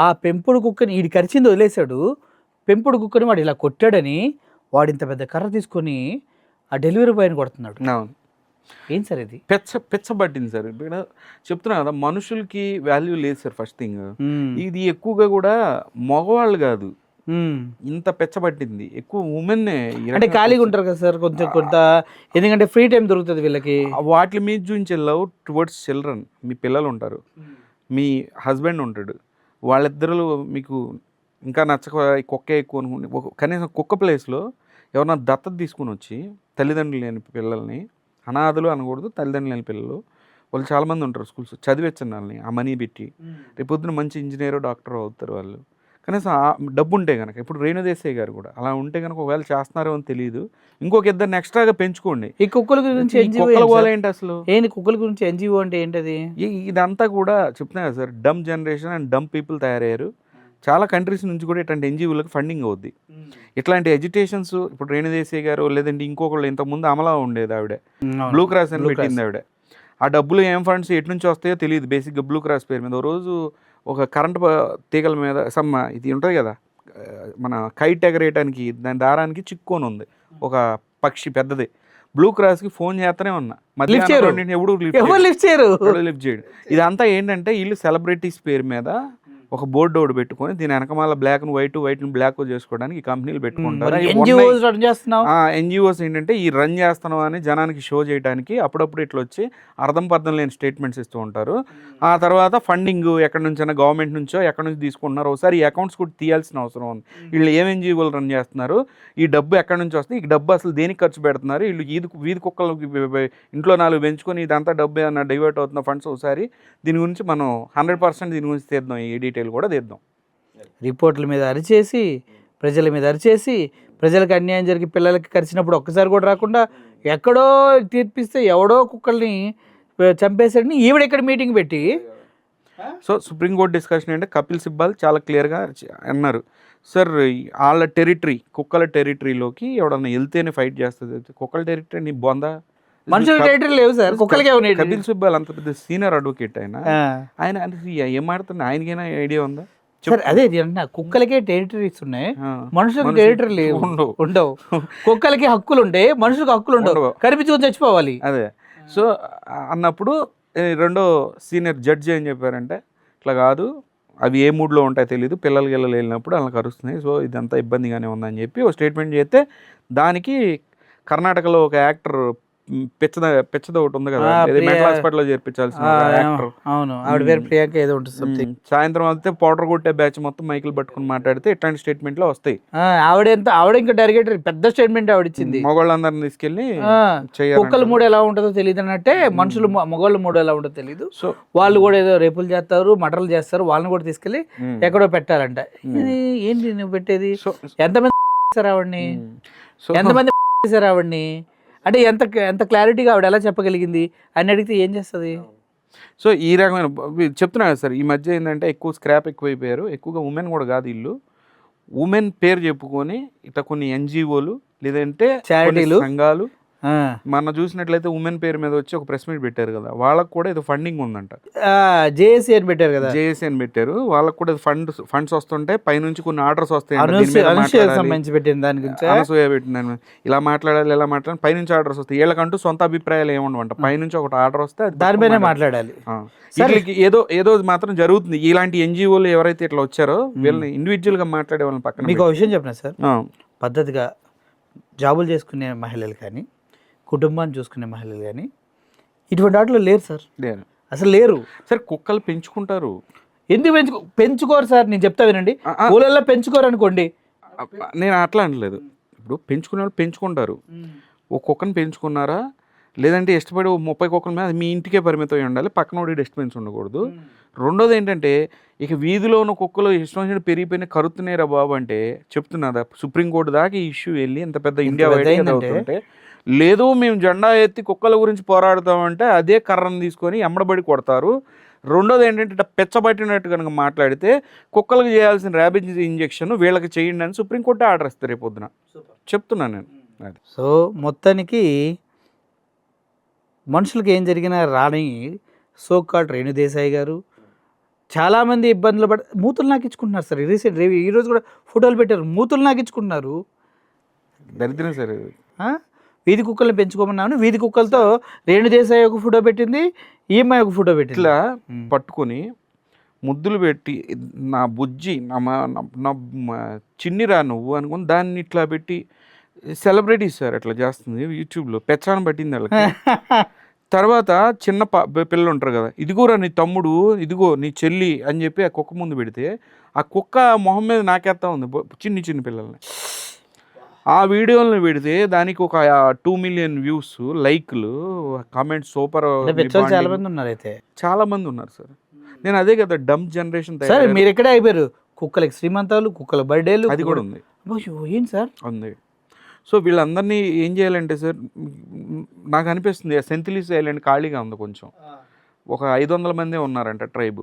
[SPEAKER 1] ఆ పెంపుడు కుక్కని వీడి కరిచింది వదిలేశాడు. పెంపుడు కుక్కని వాడు ఇలా కొట్టాడని వాడు ఇంత పెద్ద కర్ర తీసుకొని ఆ డెలివరీ బాయ్ని కొడుతున్నాడు. ఏం సార్ ఇది?
[SPEAKER 2] పెచ్చబట్టింది సార్. ఇక్కడ చెప్తున్నా కదా, మనుషులకి వాల్యూ లేదు సార్. ఫస్ట్ థింగ్ ఇది ఎక్కువగా కూడా మగవాళ్ళు కాదు ఇంత పెచ్చబట్టింది, ఎక్కువ ఉమెన్నే.
[SPEAKER 1] అంటే ఖాళీగా ఉంటారు కదా సార్ కొంచెం కొంత, ఎందుకంటే ఫ్రీ టైం దొరుకుతుంది వీళ్ళకి.
[SPEAKER 2] వాటి మీద చూపించే లవ్ టువర్డ్స్ చిల్డ్రన్. మీ పిల్లలు ఉంటారు, మీ హస్బెండ్ ఉంటాడు, వాళ్ళిద్దరు మీకు ఇంకా నచ్చక కుక్క ఎక్కువ అనుకుంటే కనీసం కుక్క ప్లేస్లో ఎవరన్నా దత్తత తీసుకుని వచ్చి తల్లిదండ్రులు లేని పిల్లల్ని, అనాథలు అనకూడదు, తల్లిదండ్రులు లేని పిల్లలు వాళ్ళు చాలామంది ఉంటారు స్కూల్స్, చదివించండి వాళ్ళని ఆ మనీ పెట్టి. రేపు పొద్దున మంచి ఇంజనీరో డాక్టరో అవుతారు వాళ్ళు. కనీసం డబ్బు ఉంటే కనుక. ఇప్పుడు రేణుదేశాయ్ గారు కూడా అలా ఉంటే కనుక ఒకవేళ చేస్తున్నారో అని తెలియదు, ఇంకొక ఇద్దరిని ఎక్స్ట్రాగా పెంచుకోండి.
[SPEAKER 1] ఈ కుక్కల గురించి
[SPEAKER 2] ఏంటి అసలు?
[SPEAKER 1] ఏంటి కుక్కల గురించి ఎన్జిఓ అంటే ఏంటది?
[SPEAKER 2] ఇదంతా కూడా చెప్తున్నా కదా sir, dumb generation and dumb people తయారయ్యారు. చాలా కంట్రీస్ నుంచి కూడా ఇట్లాంటి ఎన్జిఓలకు ఫండింగ్ అవుద్ది. ఇట్లాంటి ఎడ్యుటేషన్స్ ఇప్పుడు రేణుదేశాయ్ గారు లేదంటే ఇంకొకళ్ళు ఇంతకుముందు అమలా ఉండేది ఆవిడ, బ్లూ క్రాస్ అని పెట్టింది ఆవిడ. ఆ డబ్బులు ఏం ఫండ్స్ ఎటు నుంచి వస్తాయో తెలియదు. బేసిక్గా బ్లూ క్రాస్ పేరు మీద ఓ రోజు ఒక కరెంట్ తీగల మీద ఇది ఉంటుంది కదా, మన కైట్ ఎగరేయడానికి దాని దారానికి చిక్కుకొని ఉంది ఒక పక్షి పెద్దది. బ్లూ క్రాస్కి ఫోన్ చేస్తూనే ఉన్నా, ఎవడు లిఫ్ట్ చేయడు. ఇదంతా ఏంటంటే వీళ్ళు సెలబ్రిటీస్ పేరు మీద ఒక బోర్డు ఒకటి పెట్టుకొని దీని వెనకమాల black and white and block చేసుకోవడానికి ఈ కంపెనీలు పెట్టుకుంటారు. ఎన్జిఓస్ ఏంటంటే ఈ రన్ చేస్తున్నాం అని జనానికి షో చేయడానికి అప్పుడప్పుడు ఇట్లా వచ్చి అర్థం పర్థం లేని స్టేట్మెంట్స్ ఇస్తూ ఉంటారు. ఆ తర్వాత ఫండింగ్ ఎక్కడి నుంచైనా గవర్నమెంట్ నుంచో ఎక్కడి నుంచి తీసుకుంటున్నారు, ఒకసారి ఈ అకౌంట్స్ కూడా తీయాల్సిన అవసరం ఉంది. వీళ్ళు ఏం ఎన్జిఓలు రన్ చేస్తున్నారు, ఈ డబ్బు ఎక్కడి నుంచి వస్తుంది, ఈ డబ్బు అసలు దేనికి ఖర్చు పెడుతున్నారు, వీళ్ళు వీధి కుక్కలకి ఇంట్లో 4 పెంచుకొని ఇదంతా డబ్బు ఏమన్నా డైవర్ట్ అవుతున్న ఫండ్స్. ఒకసారి దీని గురించి మనం 100% దీని గురించి తీద్దాం, ఈ డీటెయిల్ కూడా తీద్దాం.
[SPEAKER 1] రిపోర్ట్ల మీద అరిచేసి, ప్రజల మీద అరిచేసి, ప్రజలకు అన్యాయం జరిగి పిల్లలకి కరిచినప్పుడు ఒక్కసారి కూడా రాకుండా ఎక్కడో తీర్పిస్తే ఎవడో కుక్కల్ని చంపేసాడని ఈవిడ ఇక్కడ మీటింగ్ పెట్టి.
[SPEAKER 2] సో సుప్రీంకోర్టు డిస్కషన్ అంటే కపిల్ సిబ్బల్ చాలా క్లియర్గా అన్నారు, సార్ వాళ్ళ టెరిటరీ కుక్కల టెరిటరీలోకి ఎవడన్నా వెళ్తేనే ఫైట్ చేస్తుంది, కుక్కల టెరిటరీ నీ బొందా,
[SPEAKER 1] మనుషుల టెరిటరీ లేవు సార్, కుక్కలకే ఉన్నాయి.
[SPEAKER 2] కపిల్ సిబ్బల్ అంత పెద్ద సీనియర్ అడ్వకేట్ ఆయన ఏం మాడుతున్నా, ఆయనకైనా ఐడియా ఉందా?
[SPEAKER 1] అదే కుక్కలకే టెరిటరీస్ ఉన్నాయి, మనుషులకు టెరిటరీ లేవు, ఉండవు. కుక్కలకి హక్కులు ఉంటాయి, మనుషులకు హక్కులు ఉండవు, కనిపించుకొని చచ్చిపోవాలి.
[SPEAKER 2] అదే. సో అన్నప్పుడు రెండో సీనియర్ జడ్జి ఏం చెప్పారంటే, ఇట్లా కాదు, అవి ఏ మూడ్లో ఉంటాయో తెలియదు, పిల్లలకి వెళ్ళినప్పుడు వాళ్ళకి అరుస్తున్నాయి, సో ఇదంతా ఇబ్బందిగానే ఉందని చెప్పి ఒక స్టేట్మెంట్ చేస్తే దానికి కర్ణాటకలో ఒక యాక్టర్ పిచ్చద ఒకటి ఉంది కదా, మెంటల్ హాస్పిటల్లో చేర్పించాల్సిన యాక్టర్,
[SPEAKER 1] అవును ఆవిడ పేరు ప్రియాంక ఏదో ఉంటుంది,
[SPEAKER 2] సాయంత్రం అయితే పౌడర్ కొట్టే బ్యాచ్ మొత్తం మైకులు పట్టుకుని మాట్లాడితే ఇట్లాంటి స్టేట్మెంట్లు వస్తాయి.
[SPEAKER 1] ఆవిడ ఇంకా డైరెక్టర్ పెద్ద స్టేట్మెంట్ ఆవిడ ఇచ్చింది,
[SPEAKER 2] మగవాళ్ళందరిని తీసుకెళ్లి
[SPEAKER 1] కుక్కల మూడు ఎలా ఉంటుందో తెలియదు అన్నట్టే మనుషులు మగవాళ్ళ మూడు ఎలా ఉంటుందో తెలియదు. సో వాళ్ళు కూడా ఏదో రేపులు చేస్తారు, మటర్లు చేస్తారు, వాళ్ళని కూడా తీసుకెళ్లి ఎక్కడో పెట్టాలంట. ఏంటి నువ్వు పెట్టేది? ఎంతమంది చేశారు ఆవిడ్ని, ఎంతమంది చేశారు ఆవిడ్ని అంటే ఎంత క్లారిటీగా ఆవిడ ఎలా చెప్పగలిగింది అని అడిగితే ఏం చేస్తుంది?
[SPEAKER 2] సో ఈ రకమైన చెప్తున్నా కదా సార్, ఈ మధ్య ఏంటంటే ఎక్కువ స్క్రాప్ ఎక్కువైపోయారు. ఎక్కువగా ఉమెన్ కూడా కాదు, వీళ్ళు ఉమెన్ పేరు చెప్పుకొని ఇట్లా కొన్ని ఎన్జిఓలు లేదంటే చారిటీలు సంఘాలు మన చూసినట్లయితే ఉమెన్ పేరు మీద వచ్చి ఒక ప్రెస్ మీట్ పెట్టారు కదా, వాళ్ళకు కూడా ఏదో ఫండింగ్ ఉందంట.
[SPEAKER 1] జేఏసీ అని పెట్టారు కదా,
[SPEAKER 2] జేఏసీ అని పెట్టారు. వాళ్ళకు కూడా ఫండ్స్ వస్తుంటే పైనుంచి కొన్ని ఆర్డర్స్ వస్తాయి, అనసూయ పెట్టిందని ఇలా మాట్లాడాలి ఇలా మాట్లాడాలి, పైనుంచి ఆర్డర్స్ వస్తాయి. వీళ్ళకంటూ సొంత అభిప్రాయాలు ఏముండవంట, పైనుంచి ఒకటి ఆర్డర్ వస్తే
[SPEAKER 1] దానిపైన మాట్లాడాలి.
[SPEAKER 2] వీళ్ళకి ఏదో మాత్రం జరుగుతుంది. ఇలాంటి ఎన్జిఓలు ఎవరైతే ఇట్లా వచ్చారో వీళ్ళని ఇండివిజువల్ గా మాట్లాడే వాళ్ళని పక్కన.
[SPEAKER 1] మీకు విషయం చెప్పిన సార్, పద్ధతిగా జాబులు చేసుకునే మహిళలు కానీ కుటుంబాన్ని చూసుకునే మహిళలు కానీ ఇటువంటి వాటిలో లేరు సార్, అసలు లేరు
[SPEAKER 2] సార్. కుక్కలు పెంచుకుంటారు,
[SPEAKER 1] ఎందుకు పెంచుకోరు సార్? నేను చెప్తా వినండి, ఊళ్ళల్లో పెంచుకోరు అనుకోండి,
[SPEAKER 2] నేను అట్లా అనలేదు. ఇప్పుడు పెంచుకునే వాళ్ళు పెంచుకుంటారు, ఒక కుక్కను పెంచుకున్నారా, లేదంటే ఇష్టపడి 30 కుక్కల మీద అది మీ ఇంటికే పరిమితం అయి ఉండాలి, పక్కనోడి డస్ట్బిన్స్ ఉండకూడదు. రెండోది ఏంటంటే ఇక వీధిలో ఉన్న కుక్కలు ఇష్టం వచ్చినట్టు పెరిగిపోయిన కరుతున్నాయిరా బాబు అంటే చెప్తున్నదా సుప్రీంకోర్టు దాకా ఈ ఇష్యూ వెళ్ళి ఇంత పెద్ద ఇండియా వైడ్ అవుతుంటే, లేదు మేము జెండా ఎత్తి కుక్కల గురించి పోరాడతామంటే అదే కర్రను తీసుకొని ఎమ్మడబడి కొడతారు. రెండోది ఏంటంటే ఇట్లా పెచ్చబట్టినట్టు కనుక మాట్లాడితే కుక్కలకు చేయాల్సిన ర్యాబిజ్ ఇంజెక్షన్ వీళ్ళకి చేయండి అని సుప్రీంకోర్టు ఆర్డర్ ఇస్తారు రేపు పొద్దున. చెప్తున్నాను నేను అది.
[SPEAKER 1] సో మొత్తానికి మనుషులకు ఏం జరిగినా రాని సోకాల్డ్ రేణుదేశాయ్ గారు చాలామంది ఇబ్బందులు మూతులు నాకించుకుంటున్నారు సార్. రీసెంట్ ఈరోజు కూడా ఫోటోలు పెట్టారు, మూతులు నాకించుకుంటున్నారు.
[SPEAKER 2] దరిద్రం సార్.
[SPEAKER 1] వీధి కుక్కల్ని పెంచుకోమన్నాను, వీధి కుక్కలతో రేణుదేశాయ్ ఒక ఫోటో పెట్టింది, ఈఎంఐ ఒక ఫోటో పెట్టింది.
[SPEAKER 2] ఇట్లా పట్టుకొని ముద్దులు పెట్టి నా బుజ్జి నా చిన్నిరా నువ్వు అనుకుని దాన్ని ఇట్లా పెట్టి సెలబ్రిటీస్ సార్ అట్లా చేస్తుంది యూట్యూబ్లో, పెచ్చాను పట్టింది వాళ్ళకి. తర్వాత చిన్న పిల్లలు ఉంటారు కదా, ఇదిగోరా నీ తమ్ముడు, ఇదిగో నీ చెల్లి అని చెప్పి ఆ కుక్క ముందు పెడితే ఆ కుక్క మొహం మీద నాకేస్తా ఉంది చిన్న పిల్లల్ని. ఆ వీడియోలను పెడితే దానికి ఒక 2 మిలియన్ వ్యూస్, లైక్లు, కామెంట్స్ సూపర్, చాలా మంది ఉన్నారు సార్. నేను అదే కదా డంప్ జనరేషన్.
[SPEAKER 1] మీరు ఎక్కడే అయిపోయారు, కుక్కలకి శ్రీమంతాలు, కుక్కల బర్త్డేలు,
[SPEAKER 2] అది కూడా ఉంది.
[SPEAKER 1] ఏంటి సార్
[SPEAKER 2] ఉంది. సో వీళ్ళందరినీ ఏం చేయాలంటే సార్, నాకు అనిపిస్తుంది సెంతిలీస్ ఐలాండ్ ఖాళీగా ఉంది కొంచెం, ఒక 500 మందే ఉన్నారంట ట్రైబ్.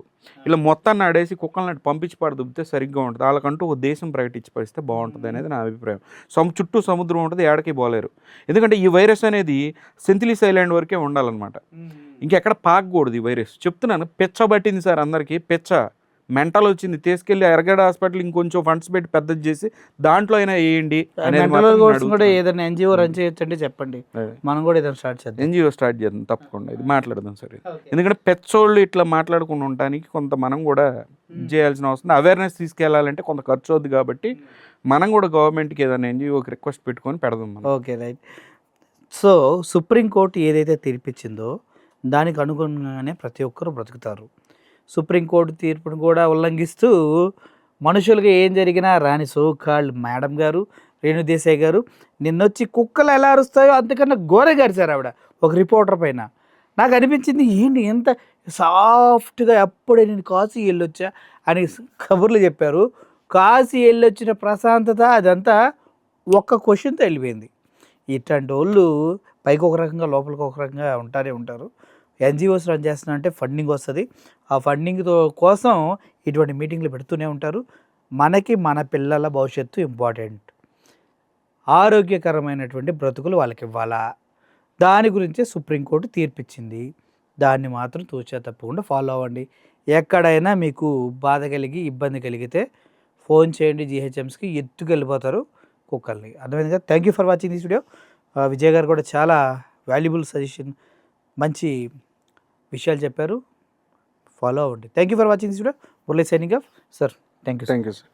[SPEAKER 2] ఇలా మొత్తాన్ని ఆడేసి కుక్కలను పంపించి దుబ్బితే సరిగ్గా ఉంటుంది, వాళ్ళకంటూ ఒక దేశం ప్రకటించి పరిస్తే బాగుంటుంది అనేది నా అభిప్రాయం. చుట్టూ సముద్రం ఉంటుంది, ఏడకి పోలేరు. ఎందుకంటే ఈ వైరస్ అనేది సెంతిలీస్ ఐలాండ్ వరకే ఉండాలన్నమాట, ఇంకెక్కడ పాకకూడదు ఈ వైరస్. చెప్తున్నాను, పెచ్చబట్టింది సార్ అందరికీ, పెచ్చ మెంటల్ వచ్చింది. తీసుకెళ్ళి ఎర్రగడ్డ హాస్పిటల్ ఇంకొంచెం ఫండ్స్ పెట్టి పెద్దది చేసి దాంట్లో అయినా వేయండి.
[SPEAKER 1] ఏదైనా ఎన్జిఓ రన్ చేయొచ్చండి చెప్పండి, మనం కూడా ఏదైనా స్టార్ట్ చేద్దాం.
[SPEAKER 2] ఎన్జిఓ స్టార్ట్ చేద్దాం తప్పకుండా, ఇది మాట్లాడదాం సరే. ఎందుకంటే పెచ్చోళ్ళు ఇట్లా మాట్లాడుకుని ఉండటానికి కొంత మనం కూడా చేయాల్సిన అవసరం, అవేర్నెస్ తీసుకెళ్లాలంటే కొంత ఖర్చు అవుతుంది. కాబట్టి మనం కూడా గవర్నమెంట్కి ఏదైనా ఎన్జిఓకి రిక్వెస్ట్ పెట్టుకొని పెడదాం.
[SPEAKER 1] Okay right. సో సుప్రీంకోర్టు ఏదైతే తీర్పిచ్చిందో దానికి అనుగుణంగానే ప్రతి ఒక్కరు బ్రతుకుతారు. సుప్రీంకోర్టు తీర్పును కూడా ఉల్లంఘిస్తూ మనుషులుగా ఏం జరిగినా రాని సోకాల్డ్ మేడం గారు రేణుదేశాయ్ గారు నిన్నొచ్చి కుక్కలు ఎలా అరుస్తాయో అంతకన్నా ఘోరంగా అరిచారు ఆవిడ ఒక రిపోర్టర్ పైన. నాకు అనిపించింది ఏంటి ఎంత సాఫ్ట్గా, అప్పుడే నేను కాశీ వెళ్ళొచ్చా అని కబుర్లు చెప్పారు. కాశీ వెళ్ళొచ్చిన ప్రశాంతత అదంతా ఒక్క క్వశ్చన్తో వెళ్ళిపోయింది. ఇట్లాంటి వాళ్ళు పైకి ఒక రకంగా లోపలికి ఒక రకంగా ఉంటారు. ఎన్జిఓస్ రన్ చేస్తున్నా అంటే ఫండింగ్ వస్తుంది, ఆ ఫండింగ్ కోసం ఇటువంటి మీటింగ్లు పెడుతూనే ఉంటారు. మనకి మన పిల్లల భవిష్యత్తు ఇంపార్టెంట్, ఆరోగ్యకరమైనటువంటి బ్రతుకులు వాళ్ళకి ఇవ్వాలా, దాని గురించే సుప్రీంకోర్టు తీర్పిచ్చింది. దాన్ని మాత్రం తూచా తప్పకుండా ఫాలో అవ్వండి. ఎక్కడైనా మీకు బాధ కలిగి ఇబ్బంది కలిగితే ఫోన్ చేయండి, జిహెచ్ఎంస్కి ఎత్తుకెళ్ళిపోతారు కుక్కల్ని. అర్థమైంది కదా. Thank you for watching this video. Vijay గారు కూడా చాలా వాల్యుబుల్ సజెషన్, మంచి విషయాలు చెప్పారు, ఫాలో అవ్వండి. Thank you for watching this video. Murali signing off sir. Thank you
[SPEAKER 2] sir.